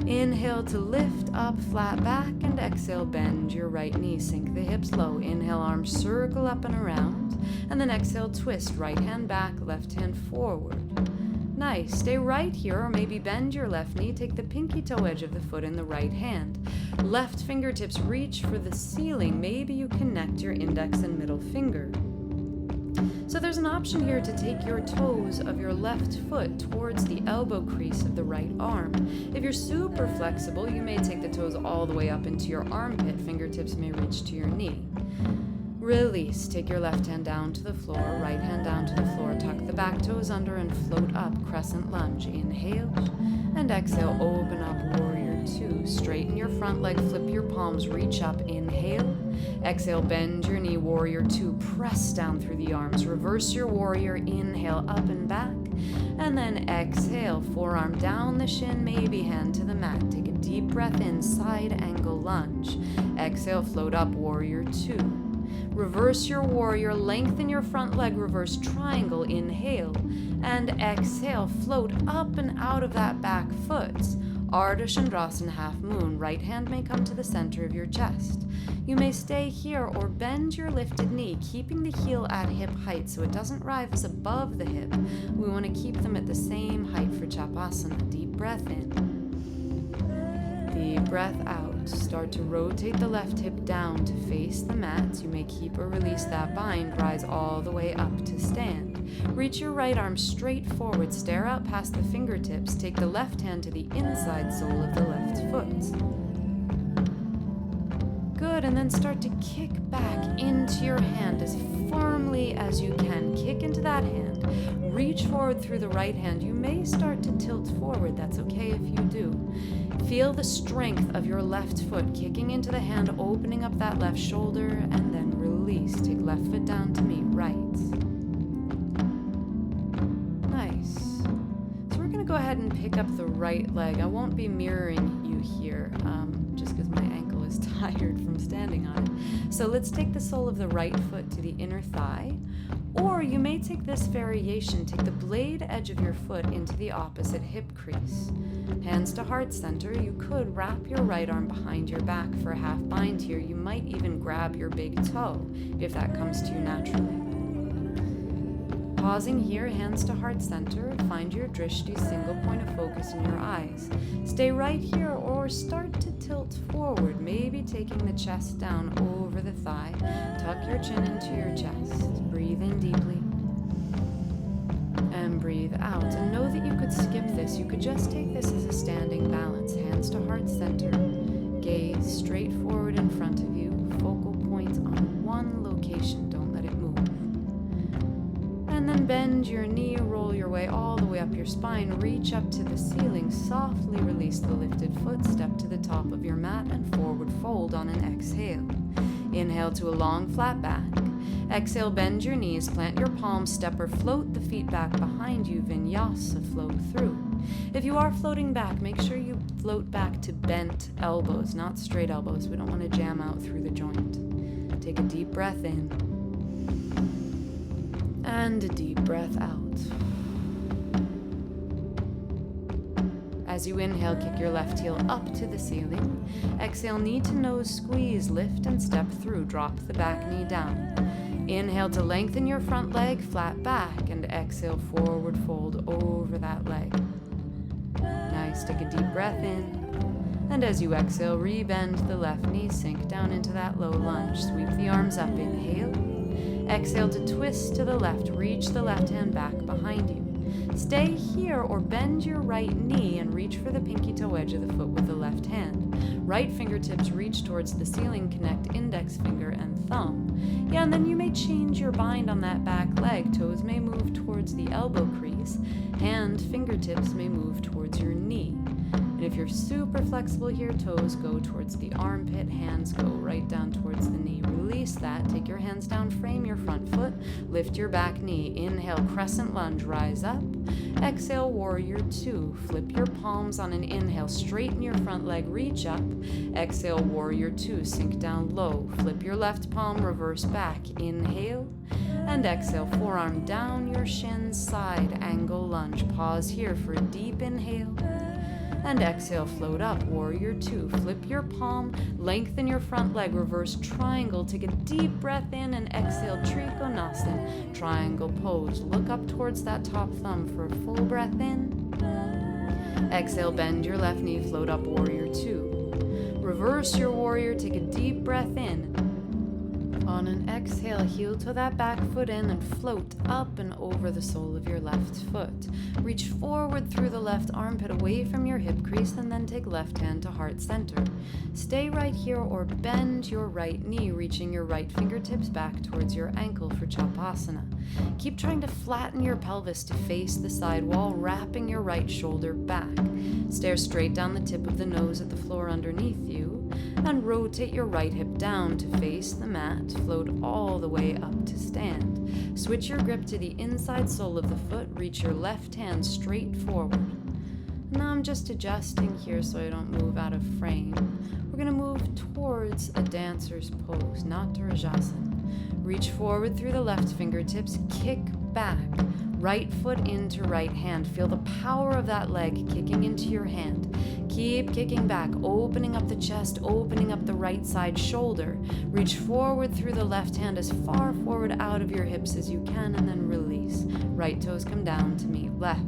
Inhale to lift up, flat back, and exhale, bend your right knee, sink the hips low. Inhale, arms circle up and around, and then exhale, twist, right hand back, left hand forward. Nice. Stay right here, or maybe bend your left knee. Take the pinky toe edge of the foot in the right hand. Left fingertips reach for the ceiling. Maybe you connect your index and middle finger. So there's an option here to take your toes of your left foot towards the elbow crease of the right arm. If you're super flexible, you may take the toes all the way up into your armpit. Fingertips may reach to your knee. Release. Take your left hand down to the floor, right hand down to the floor. Tuck the back toes under and float up, crescent lunge. Inhale and exhale, open up, warrior 2. Straighten your front leg, flip your palms, reach up. Inhale. Exhale, bend your knee, warrior 2. Press down through the arms. Reverse your warrior. Inhale, up and back. And then exhale, forearm down the shin, maybe hand to the mat. Take a deep breath in, side angle lunge. Exhale, float up, warrior 2. Reverse your warrior, lengthen your front leg, reverse triangle, inhale, and exhale, float up and out of that back foot. Ardha Chandrasana, half moon. Right hand may come to the center of your chest. You may stay here or bend your lifted knee, keeping the heel at hip height so it doesn't rise above the hip. We want to keep them at the same height for Chapasana. Deep breath in. Deep breath out. Start to rotate the left hip down to face the mat. You may keep or release that bind. Rise all the way up to stand. Reach your right arm straight forward. Stare out past the fingertips. Take the left hand to the inside sole of the left foot. Good, and then start to kick back into your hand as firmly as you can. Kick into that hand. Reach forward through the right hand. You may start to tilt forward. That's okay if you do. Feel the strength of your left foot kicking into the hand, opening up that left shoulder, and then release. Take left foot down to meet right. Nice. So we're going to go ahead and pick up the right leg. I won't be mirroring you here, just because my ankle is tired from standing on it. So let's take the sole of the right foot to the inner thigh. Or you may take this variation, take the blade edge of your foot into the opposite hip crease. Hands to heart center. You could wrap your right arm behind your back for a half bind here. You might even grab your big toe if that comes to you naturally. Pausing here, hands to heart center. Find your drishti, single point of focus in your eyes. Stay right here or start to tilt forward, maybe taking the chest down over the thigh. Tuck your chin into your chest. Breathe in deeply. And breathe out. And know that you could skip this. You could just take this as a standing balance. Hands to heart center. Gaze straight forward in front of you. Focal point on one location. Don't let it move. And And then bend your knee, roll your way all the way up your spine, reach up to the ceiling, softly release the lifted foot, step to the top of your mat and forward fold on an exhale. Inhale to a long flat back. Exhale, bend your knees, plant your palms, step or float the feet back behind you, Vinyasa Flow through. If you are floating back, make sure you float back to bent elbows, not straight elbows. We don't want to jam out through the joint. Take a deep breath in and a deep breath out. As you inhale, kick your left heel up to the ceiling. Exhale, knee to nose squeeze, lift and step through, drop the back knee down. Inhale to lengthen your front leg, flat back, and exhale, forward fold over that leg. Nice, take a deep breath in. And as you exhale, rebend the left knee, sink down into that low lunge. Sweep the arms up, inhale. Exhale to twist to the left, reach the left hand back behind you. Stay here or bend your right knee and reach for the pinky toe edge of the foot with the left hand. Right fingertips reach towards the ceiling, connect index finger and thumb. Yeah, and then you may change your bind on that back leg. Toes may move towards the elbow crease. Hand fingertips may move towards your knee. And if you're super flexible here, toes go towards the armpit, hands go right down towards the knee. Release that, take your hands down, frame your front foot, lift your back knee. Inhale, crescent lunge, rise up. Exhale, warrior two. Flip your palms on an inhale, straighten your front leg, reach up. Exhale, warrior two, sink down low. Flip your left palm, reverse back. Inhale. And exhale, forearm down your shins, side angle lunge. Pause here for a deep inhale. And exhale, float up, warrior two. Flip your palm, lengthen your front leg, reverse triangle. Take a deep breath in and exhale, Trikonasana, triangle pose. Look up towards that top thumb for a full breath in. Exhale, bend your left knee, float up, warrior two. Reverse your warrior, take a deep breath in. On an exhale, heel toe that back foot in and float up and over the sole of your left foot. Reach forward through the left armpit away from your hip crease and then take left hand to heart center. Stay right here or bend your right knee, reaching your right fingertips back towards your ankle for Chapasana. Keep trying to flatten your pelvis to face the side wall, wrapping your right shoulder back. Stare straight down the tip of the nose at the floor underneath you and rotate your right hip down to face the mat. Float all the way up to stand. Switch your grip to the inside sole of the foot. Reach your left hand straight forward. Now I'm just adjusting here so I don't move out of frame. We're going to move towards a dancer's pose, not Tolasana. Reach forward through the left fingertips. Kick back. Right foot into right hand. Feel the power of that leg kicking into your hand. Keep kicking back, opening up the chest, opening up the right side shoulder. Reach forward through the left hand as far forward out of your hips as you can and then release. Right toes come down to meet left.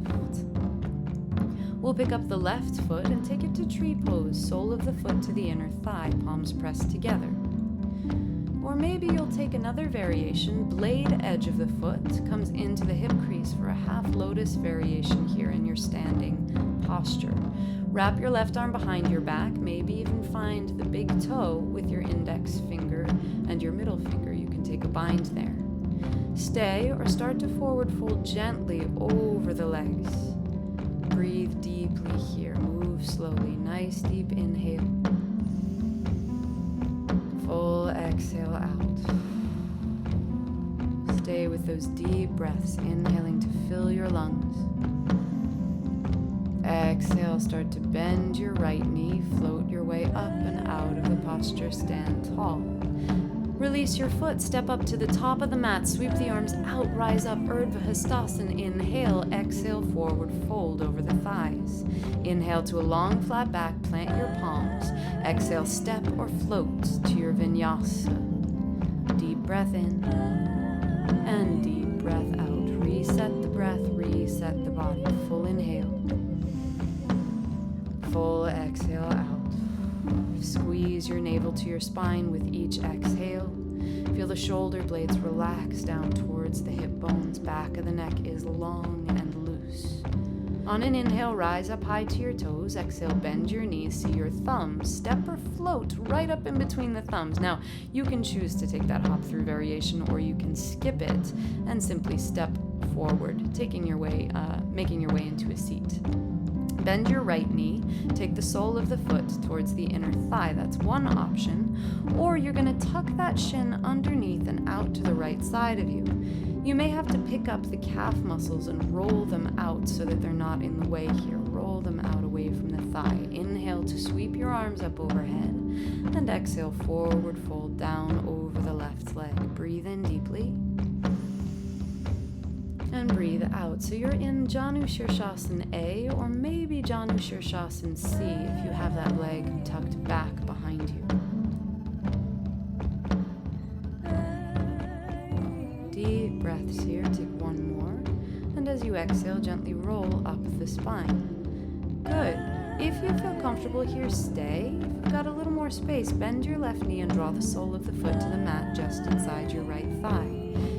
We'll pick up the left foot and take it to tree pose, sole of the foot to the inner thigh, palms pressed together. Or maybe you'll take another variation, blade edge of the foot comes into the hip crease for a half lotus variation here in your standing posture. Wrap your left arm behind your back, maybe even find the big toe with your index finger and your middle finger. You can take a bind there. Stay or start to forward fold gently over the legs. Breathe deeply here, move slowly, nice deep inhale. Full exhale out. Stay with those deep breaths, inhaling to fill your lungs. Exhale, start to bend your right knee, float your way up and out of the posture, stand tall. Release your foot, step up to the top of the mat, sweep the arms out, rise up, Urdhva Hastasana. Inhale, exhale, forward fold over the thighs. Inhale to a long flat back, plant your palms. Exhale, step or float to your Vinyasa. Deep breath in and deep breath out. Reset the breath, reset the body. Full inhale. Full exhale out. Squeeze your navel to your spine with each exhale. Feel the shoulder blades relax down towards the hip bones. Back of the neck is long and loose. On an inhale, rise up high to your toes. Exhale, bend your knees, see your thumbs. Step or float right up in between the thumbs. Now, you can choose to take that hop through variation, or you can skip it and simply step forward, making your way into a seat. Bend your right knee, take the sole of the foot towards the inner thigh. That's one option. Or you're going to tuck that shin underneath and out to the right side of you. You may have to pick up the calf muscles and roll them out so that they're not in the way here. Roll them out away from the thigh. Inhale to sweep your arms up overhead, and exhale, forward fold down over the left leg. Breathe in deeply. And breathe out. So you're in Janu Shirshasana A, or maybe Janu Shirshasana C if you have that leg tucked back behind you. Deep breaths here. Take one more. And as you exhale, gently roll up the spine. Good. If you feel comfortable here, stay. If you've got a little more space, bend your left knee and draw the sole of the foot to the mat just inside your right thigh.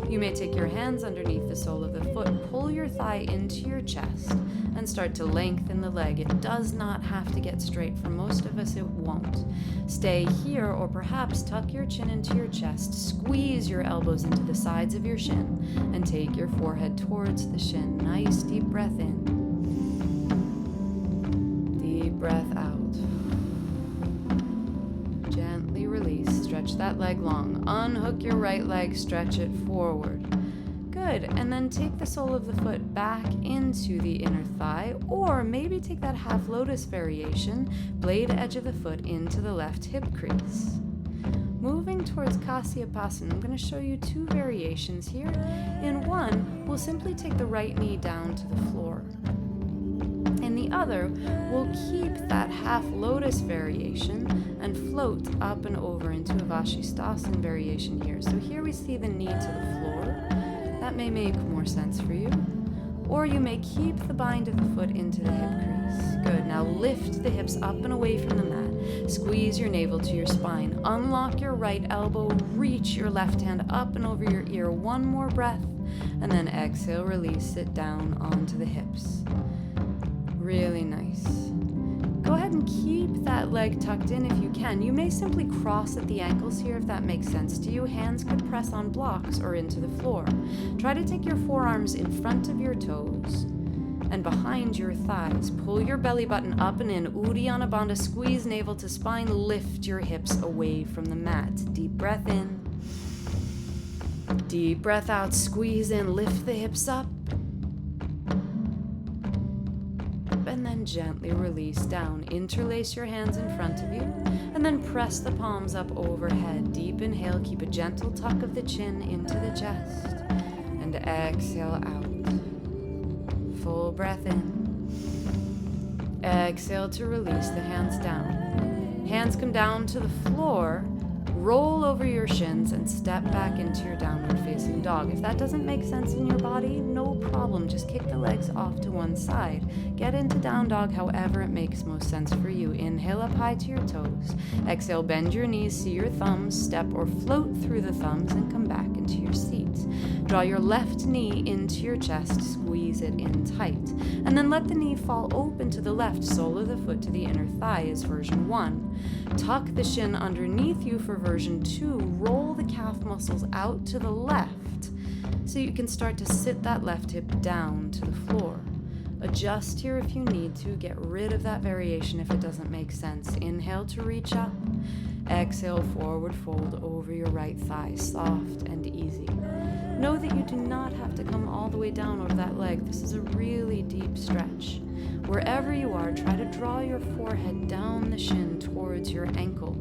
You may take your hands underneath the sole of the foot, pull your thigh into your chest, and start to lengthen the leg. It does not have to get straight. For most of us, it won't. Stay here, or perhaps tuck your chin into your chest, squeeze your elbows into the sides of your shin, and take your forehead towards the shin. Nice deep breath in. Deep breath out. Gently release. Stretch that leg long. Unhook your right leg, stretch it forward. Good. And then take the sole of the foot back into the inner thigh, or maybe take that half lotus variation, blade edge of the foot into the left hip crease. Moving towards Kasyapasana, I'm going to show you two variations here. In one, we'll simply take the right knee down to the floor. In the other, we'll keep that half lotus variation and float up and over into a Vashisthasana variation here. So here we see the knee to the floor. That may make more sense for you. Or you may keep the bind of the foot into the hip crease. Good. Now lift the hips up and away from the mat. Squeeze your navel to your spine. Unlock your right elbow. Reach your left hand up and over your ear. One more breath. And then exhale, release it down onto the hips. Really nice. Go ahead and keep that leg tucked in if you can. You may simply cross at the ankles here if that makes sense to you. Hands could press on blocks or into the floor. Try to take your forearms in front of your toes and behind your thighs. Pull your belly button up and in. Uddiyana Bandha, squeeze navel to spine. Lift your hips away from the mat. Deep breath in. Deep breath out. Squeeze in. Lift the hips up. And then gently release down. Interlace your hands in front of you, and then press the palms up overhead. Deep inhale, keep a gentle tuck of the chin into the chest, and exhale out. Full breath in. Exhale to release the hands down. Hands come down to the floor. Roll over your shins and step back into your downward facing dog. If that doesn't make sense in your body, no problem. Just kick the legs off to one side. Get into down dog however it makes most sense for you. Inhale up high to your toes. Exhale, bend your knees, see your thumbs, step or float through the thumbs and come back into your seat. Draw your left knee into your chest, squeeze it in tight. And then let the knee fall open to the left, sole of the foot to the inner thigh is version 1. Tuck the shin underneath you for version 2. Roll the calf muscles out to the left so you can start to sit that left hip down to the floor. Adjust here if you need to. Get rid of that variation if it doesn't make sense. Inhale to reach up. Exhale, forward fold over your right thigh, soft and easy. Know that you do not have to come all the way down over that leg. This is a really deep stretch. Wherever you are, try to draw your forehead down the shin towards your ankle.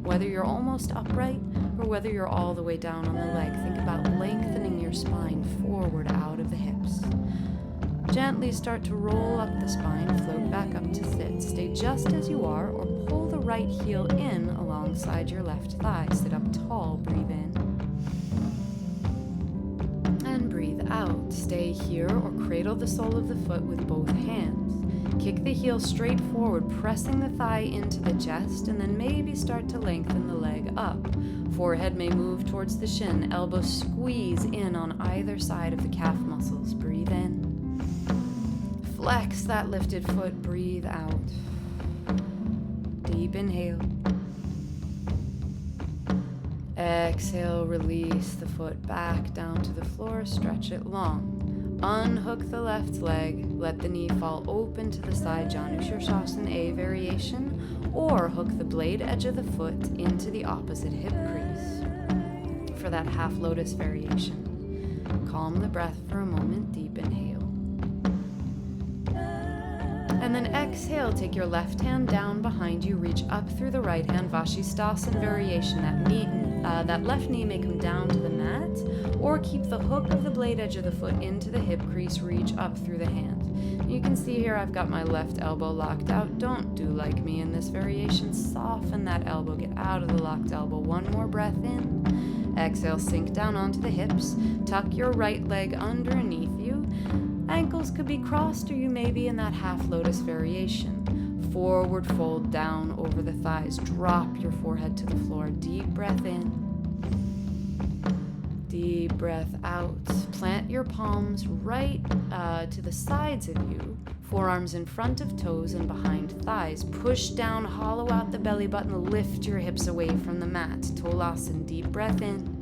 Whether you're almost upright or whether you're all the way down on the leg, think about lengthening your spine forward out of the hips. Gently start to roll up the spine, float back up to sit. Stay just as you are or pull the right heel in alongside your left thigh. Sit up tall, breathe in. And breathe out. Stay here or cradle the sole of the foot with both hands. Kick the heel straight forward, pressing the thigh into the chest, and then maybe start to lengthen the leg up. Forehead may move towards the shin, elbows squeeze in on either side of the calf muscles. Breathe in. flex that lifted foot, breathe out. Deep inhale. Exhale, release the foot back down to the floor, stretch it long. Unhook the left leg, let the knee fall open to the side, Janu Shirshasana A variation, or hook the blade edge of the foot into the opposite hip crease for that half lotus variation. Calm the breath for a moment, deep inhale. And then exhale, take your left hand down behind you, reach up through the right hand, Vashisthasana variation. That left knee may come down to the mat, or keep the hook of the blade edge of the foot into the hip crease, reach up through the hand. You can see here I've got my left elbow locked out. Don't do like me in this variation. Soften that elbow, get out of the locked elbow. One more breath in. Exhale, sink down onto the hips. Tuck your right leg underneath you. Ankles could be crossed, or you may be in that half lotus variation. Forward fold down over the thighs. Drop your forehead to the floor. Deep breath in. Deep breath out. Plant your palms right to the sides of you. Forearms in front of toes and behind thighs. Push down, hollow out the belly button. Lift your hips away from the mat. Tolasana. Deep breath in.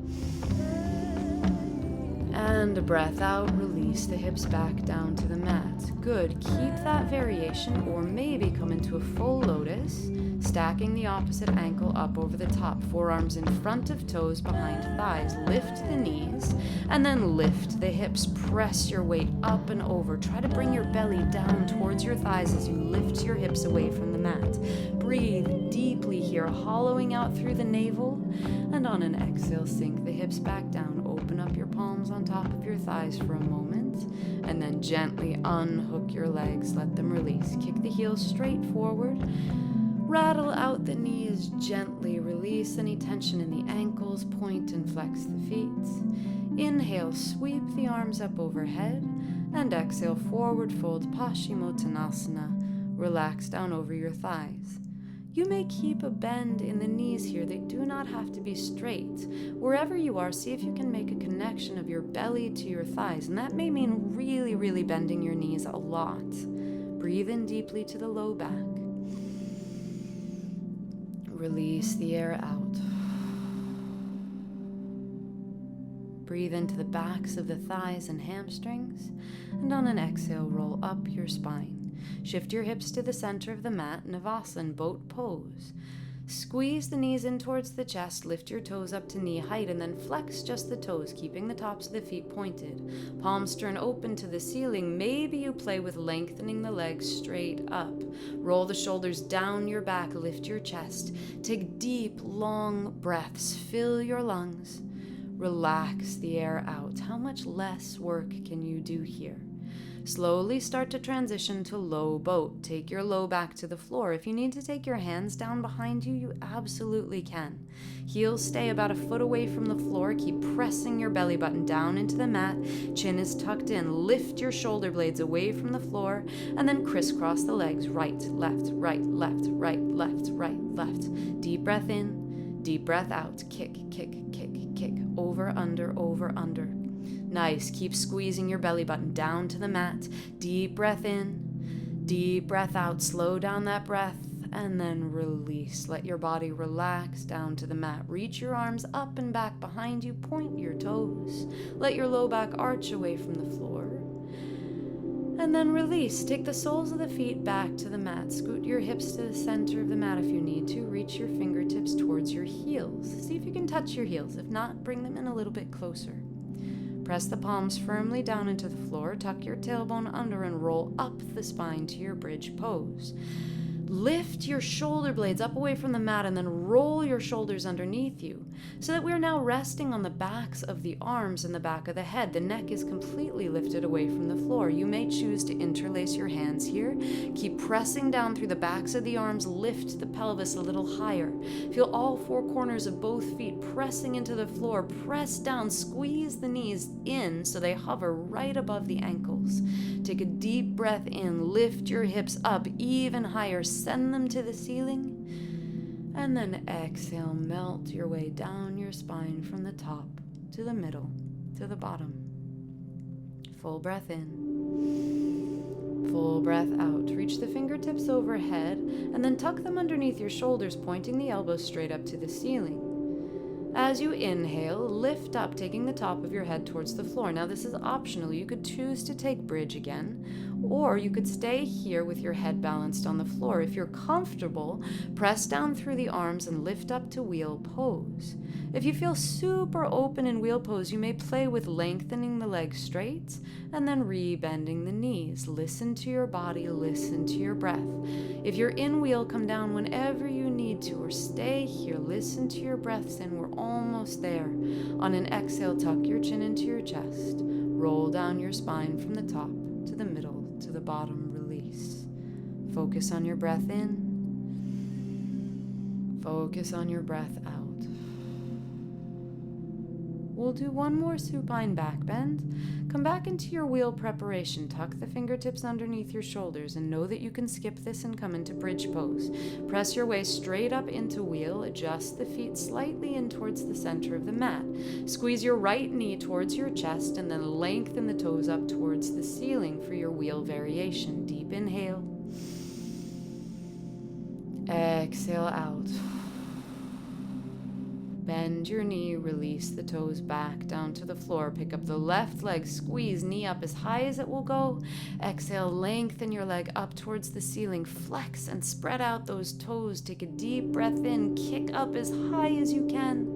And a breath out, release the hips back down to the mat. Good, keep that variation, or maybe come into a full lotus, stacking the opposite ankle up over the top. Forearms in front of toes, behind thighs. Lift the knees, and then lift the hips. Press your weight up and over. Try to bring your belly down towards your thighs as you lift your hips away from the mat. Breathe deeply here, hollowing out through the navel, and on an exhale, sink the hips back down. Open up your palms on top of your thighs for a moment, and then gently unhook your legs, let them release. Kick the heels straight forward. Rattle out the knees gently. Release any tension in the ankles. Point and flex the feet. Inhale, sweep the arms up overhead, and exhale, forward fold, Paschimottanasana. Relax down over your thighs. You may keep a bend in the knees here. They do not have to be straight. Wherever you are, see if you can make a connection of your belly to your thighs, and that may mean really, really bending your knees a lot. Breathe in deeply to the low back. Release the air out. Breathe into the backs of the thighs and hamstrings, and on an exhale, roll up your spine. Shift your hips to the center of the mat, Navasana, boat pose. Squeeze the knees in towards the chest, lift your toes up to knee height, and then flex just the toes, keeping the tops of the feet pointed. Palms turn open to the ceiling. Maybe you play with lengthening the legs straight up. Roll the shoulders down your back, lift your chest. Take deep, long breaths. Fill your lungs. Relax the air out. How much less work can you do here? Slowly start to transition to low boat. Take your low back to the floor. If you need to take your hands down behind you, you absolutely can. Heels stay about a foot away from the floor. Keep pressing your belly button down into the mat. Chin is tucked in. Lift your shoulder blades away from the floor, and then crisscross the legs. Right, left, right, left, right, left, right, left. Deep breath in, deep breath out. Kick, kick, kick, kick. Over, under, over, under. Nice. Keep squeezing your belly button down to the mat. Deep breath in, deep breath out. Slow down that breath, and then release. Let your body relax down to the mat. Reach your arms up and back behind you. Point your toes. Let your low back arch away from the floor. And then release. Take the soles of the feet back to the mat. Scoot your hips to the center of the mat if you need to. Reach your fingertips towards your heels. See if you can touch your heels. If not, bring them in a little bit closer. Press the palms firmly down into the floor. Tuck your tailbone under and roll up the spine to your bridge pose. Lift your shoulder blades up away from the mat and then roll your shoulders underneath you so that we're now resting on the backs of the arms and the back of the head. The neck is completely lifted away from the floor. You may choose to interlace your hands here. Keep pressing down through the backs of the arms. Lift the pelvis a little higher. Feel all four corners of both feet pressing into the floor. Press down. Squeeze the knees in so they hover right above the ankles. Take a deep breath in. Lift your hips up even higher. Send them to the ceiling, and then exhale, melt your way down your spine from the top to the middle to the bottom. Full breath in, full breath out. Reach the fingertips overhead and then tuck them underneath your shoulders, pointing the elbows straight up to the ceiling. As you inhale, lift up, taking the top of your head towards the floor. Now this is optional. You could choose to take bridge again, or you could stay here with your head balanced on the floor. If you're comfortable, press down through the arms and lift up to wheel pose. If you feel super open in wheel pose, you may play with lengthening the legs straight and then re-bending the knees. Listen to your body, listen to your breath. If you're in wheel, come down whenever you need to, or stay here. Listen to your breaths in. We're almost there. On an exhale, tuck your chin into your chest. Roll down your spine from the top to the middle to the bottom. Release. Focus on your breath in. Focus on your breath out. We'll do one more supine back bend. Come back into your wheel preparation. Tuck the fingertips underneath your shoulders and know that you can skip this and come into bridge pose. Press your way straight up into wheel. Adjust the feet slightly in towards the center of the mat. Squeeze your right knee towards your chest and then lengthen the toes up towards the ceiling for your wheel variation. Deep inhale. Exhale out. Bend your knee, release the toes back down to the floor. Pick up the left leg, squeeze knee up as high as it will go. Exhale, lengthen your leg up towards the ceiling. Flex and spread out those toes. Take a deep breath in, kick up as high as you can.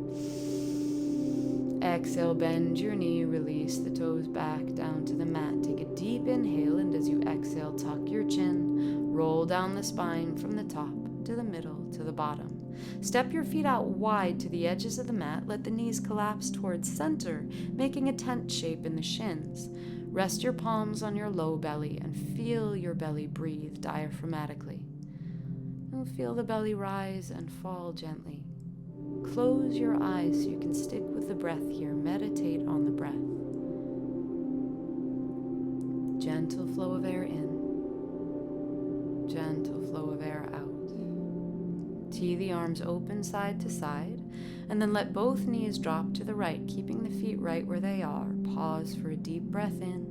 Exhale, bend your knee, release the toes back down to the mat. Take a deep inhale, and as you exhale, tuck your chin. Roll down the spine from the top to the middle to the bottom. Step your feet out wide to the edges of the mat. Let the knees collapse towards center, making a tent shape in the shins. Rest your palms on your low belly and feel your belly breathe diaphragmatically. You'll feel the belly rise and fall gently. Close your eyes so you can stick with the breath here. Meditate on the breath. Gentle flow of air in. Gentle flow of air out. Tee the arms open side to side, and then let both knees drop to the right, keeping the feet right where they are. Pause for a deep breath in.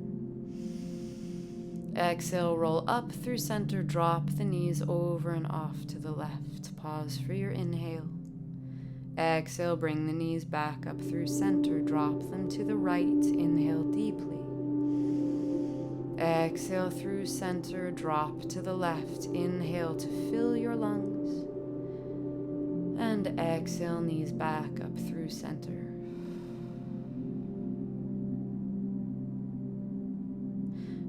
Exhale, roll up through center, drop the knees over and off to the left. Pause for your inhale. Exhale, bring the knees back up through center, drop them to the right. Inhale deeply. Exhale through center, drop to the left. Inhale to fill your lungs. And exhale, knees back up through center.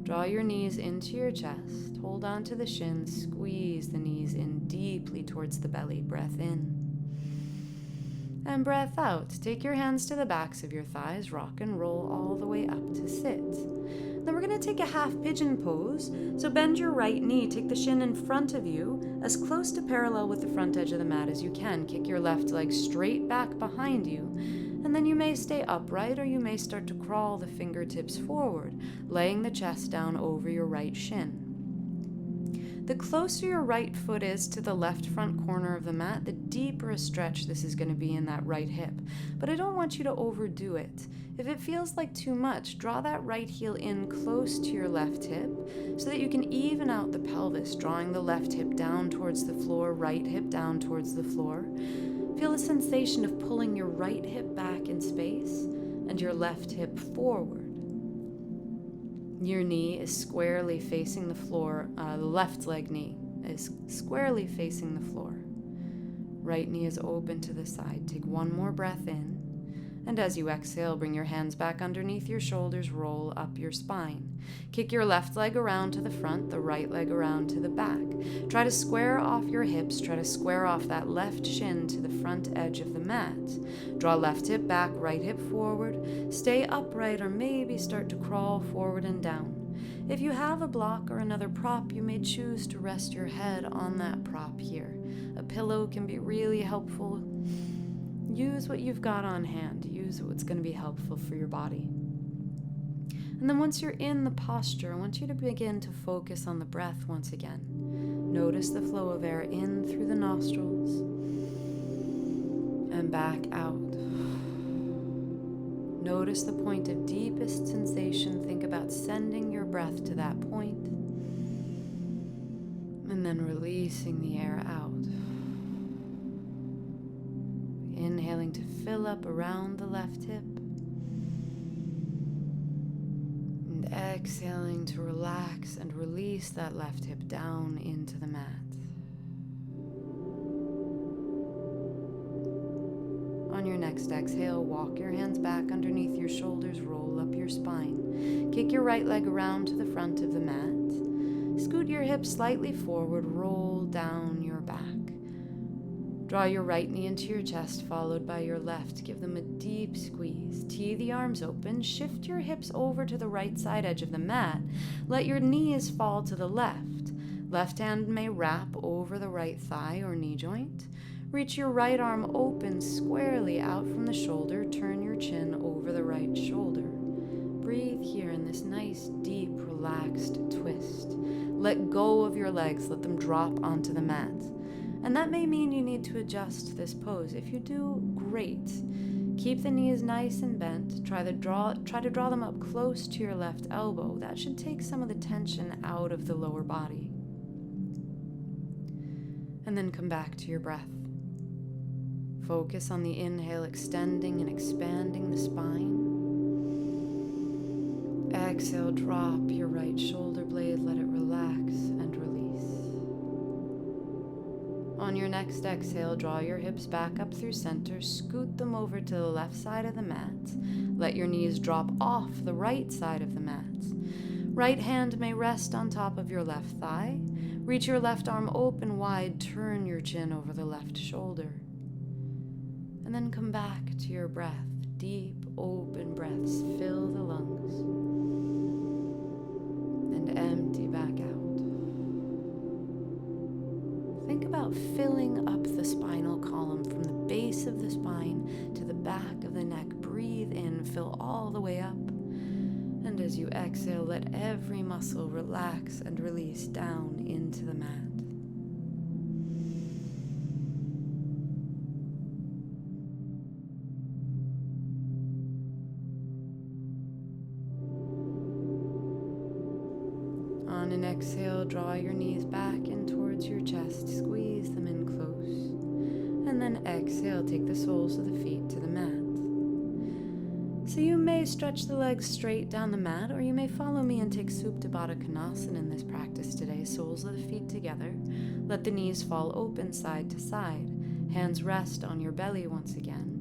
Draw your knees into your chest. Hold on to the shins. Squeeze the knees in deeply towards the belly. Breath in. And breath out. Take your hands to the backs of your thighs. Rock and roll all the way up to sit. Then we're going to take a half pigeon pose. So bend your right knee, take the shin in front of you, as close to parallel with the front edge of the mat as you can. Kick your left leg straight back behind you, and then you may stay upright or you may start to crawl the fingertips forward, laying the chest down over your right shin. The closer your right foot is to the left front corner of the mat, the deeper a stretch this is going to be in that right hip. But I don't want you to overdo it. If it feels like too much, draw that right heel in close to your left hip so that you can even out the pelvis, drawing the left hip down towards the floor, right hip down towards the floor. Feel a sensation of pulling your right hip back in space and your left hip forward. Your knee is squarely facing the floor. The left leg knee is squarely facing the floor. Right knee is open to the side. Take one more breath in. And as you exhale, bring your hands back underneath your shoulders, roll up your spine. Kick your left leg around to the front, the right leg around to the back. Try to square off your hips, try to square off that left shin to the front edge of the mat. Draw left hip back, right hip forward. Stay upright or maybe start to crawl forward and down. If you have a block or another prop, you may choose to rest your head on that prop here. A pillow can be really helpful. Use what you've got on hand. Use what's going to be helpful for your body. And then once you're in the posture, I want you to begin to focus on the breath once again. Notice the flow of air in through the nostrils and back out. Notice the point of deepest sensation. Think about sending your breath to that point. And then releasing the air out. Inhaling to fill up around the left hip. And exhaling to relax and release that left hip down into the mat. On your next exhale, walk your hands back underneath your shoulders, roll up your spine. Kick your right leg around to the front of the mat. Scoot your hips slightly forward, roll down your back. Draw your right knee into your chest, followed by your left. Give them a deep squeeze. Tee the arms open. Shift your hips over to the right side edge of the mat. Let your knees fall to the left. Left hand may wrap over the right thigh or knee joint. Reach your right arm open squarely out from the shoulder. Turn your chin over the right shoulder. Breathe here in this nice, deep, relaxed twist. Let go of your legs. Let them drop onto the mat. And that may mean you need to adjust this pose. If you do, great. Keep the knees nice and bent. Try to draw them up close to your left elbow. That should take some of the tension out of the lower body. And then come back to your breath. Focus on the inhale, extending and expanding the spine. Exhale, drop your right shoulder blade, let it relax and release. On your next exhale, draw your hips back up through center, scoot them over to the left side of the mat. Let your knees drop off the right side of the mat. Right hand may rest on top of your left thigh. Reach your left arm open wide, turn your chin over the left shoulder. And then come back to your breath. Deep, open breaths fill the lungs. And empty back out. Think about filling up the spinal column from the base of the spine to the back of the neck. Breathe in, fill all the way up. And as you exhale, let every muscle relax and release down into the mat. On an exhale, draw your knees back in towards your chest, squeeze them in close, and then exhale, take the soles of the feet to the mat. So you may stretch the legs straight down the mat, or you may follow me and take Supta Baddha Konasana in this practice today, soles of the feet together. Let the knees fall open side to side, hands rest on your belly once again.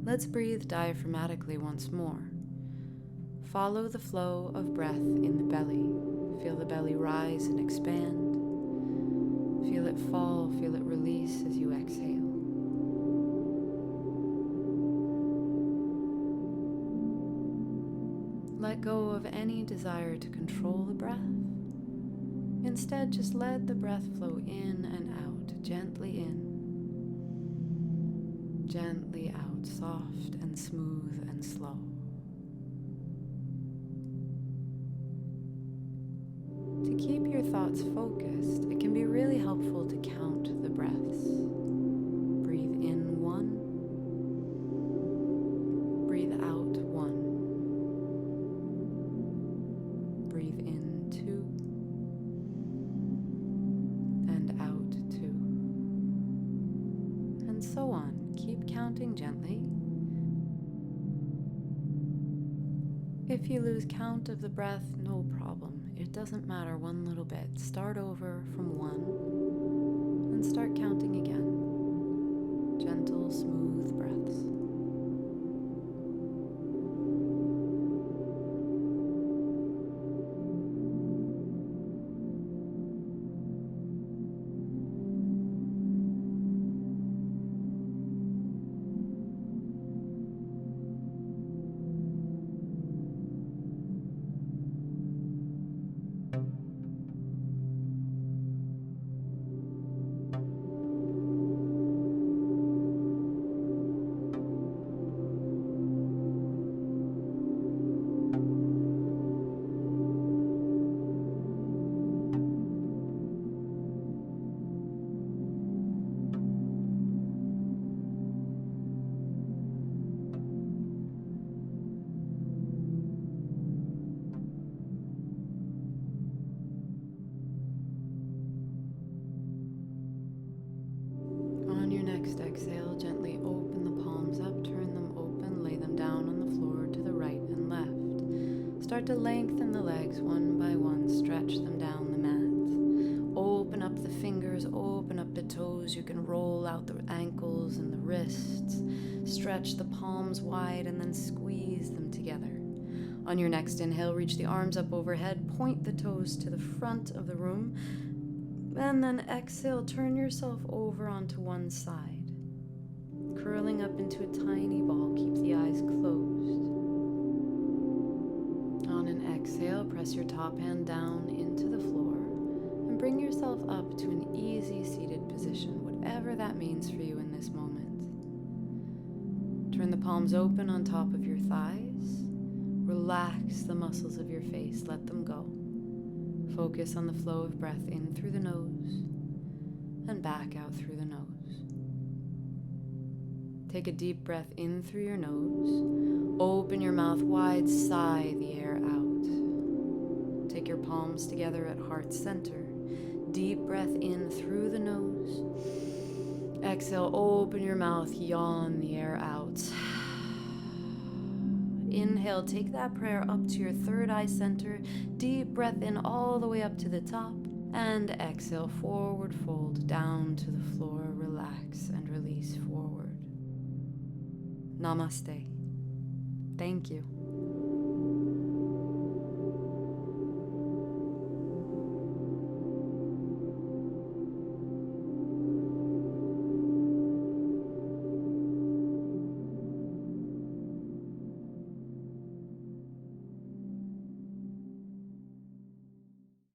Let's breathe diaphragmatically once more. Follow the flow of breath in the belly. Feel the belly rise and expand. Feel it fall, feel it release as you exhale. Let go of any desire to control the breath. Instead, just let the breath flow in and out, gently in, gently out, soft and smooth and slow. To keep your thoughts focused, it can be really helpful to count the breaths. Breathe in 1, breathe out 1, breathe in 2, and out 2, and so on. Keep counting gently. If you lose count of the breath, no problem. It doesn't matter one little bit. Start over from 1 and start counting again. Gentle, smooth breaths. Start to lengthen the legs one by one, stretch them down the mat. Open up the fingers, open up the toes. You can roll out the ankles and the wrists. Stretch the palms wide and then squeeze them together. On your next inhale, reach the arms up overhead, point the toes to the front of the room, and then exhale, turn yourself over onto one side. Curling up into a tiny ball, keep the eyes closed. On an exhale, press your top hand down into the floor and bring yourself up to an easy seated position, whatever that means for you in this moment. Turn the palms open on top of your thighs. Relax the muscles of your face, let them go. Focus on the flow of breath in through the nose and back out through the nose. Take a deep breath in through your nose. Open your mouth wide, sigh the air out. Take your palms together at heart center. Deep breath in through the nose. Exhale, open your mouth, yawn the air out. Inhale, take that prayer up to your third eye center. Deep breath in all the way up to the top. And exhale, forward fold down to the floor. Relax and release forward. Namaste. Thank you.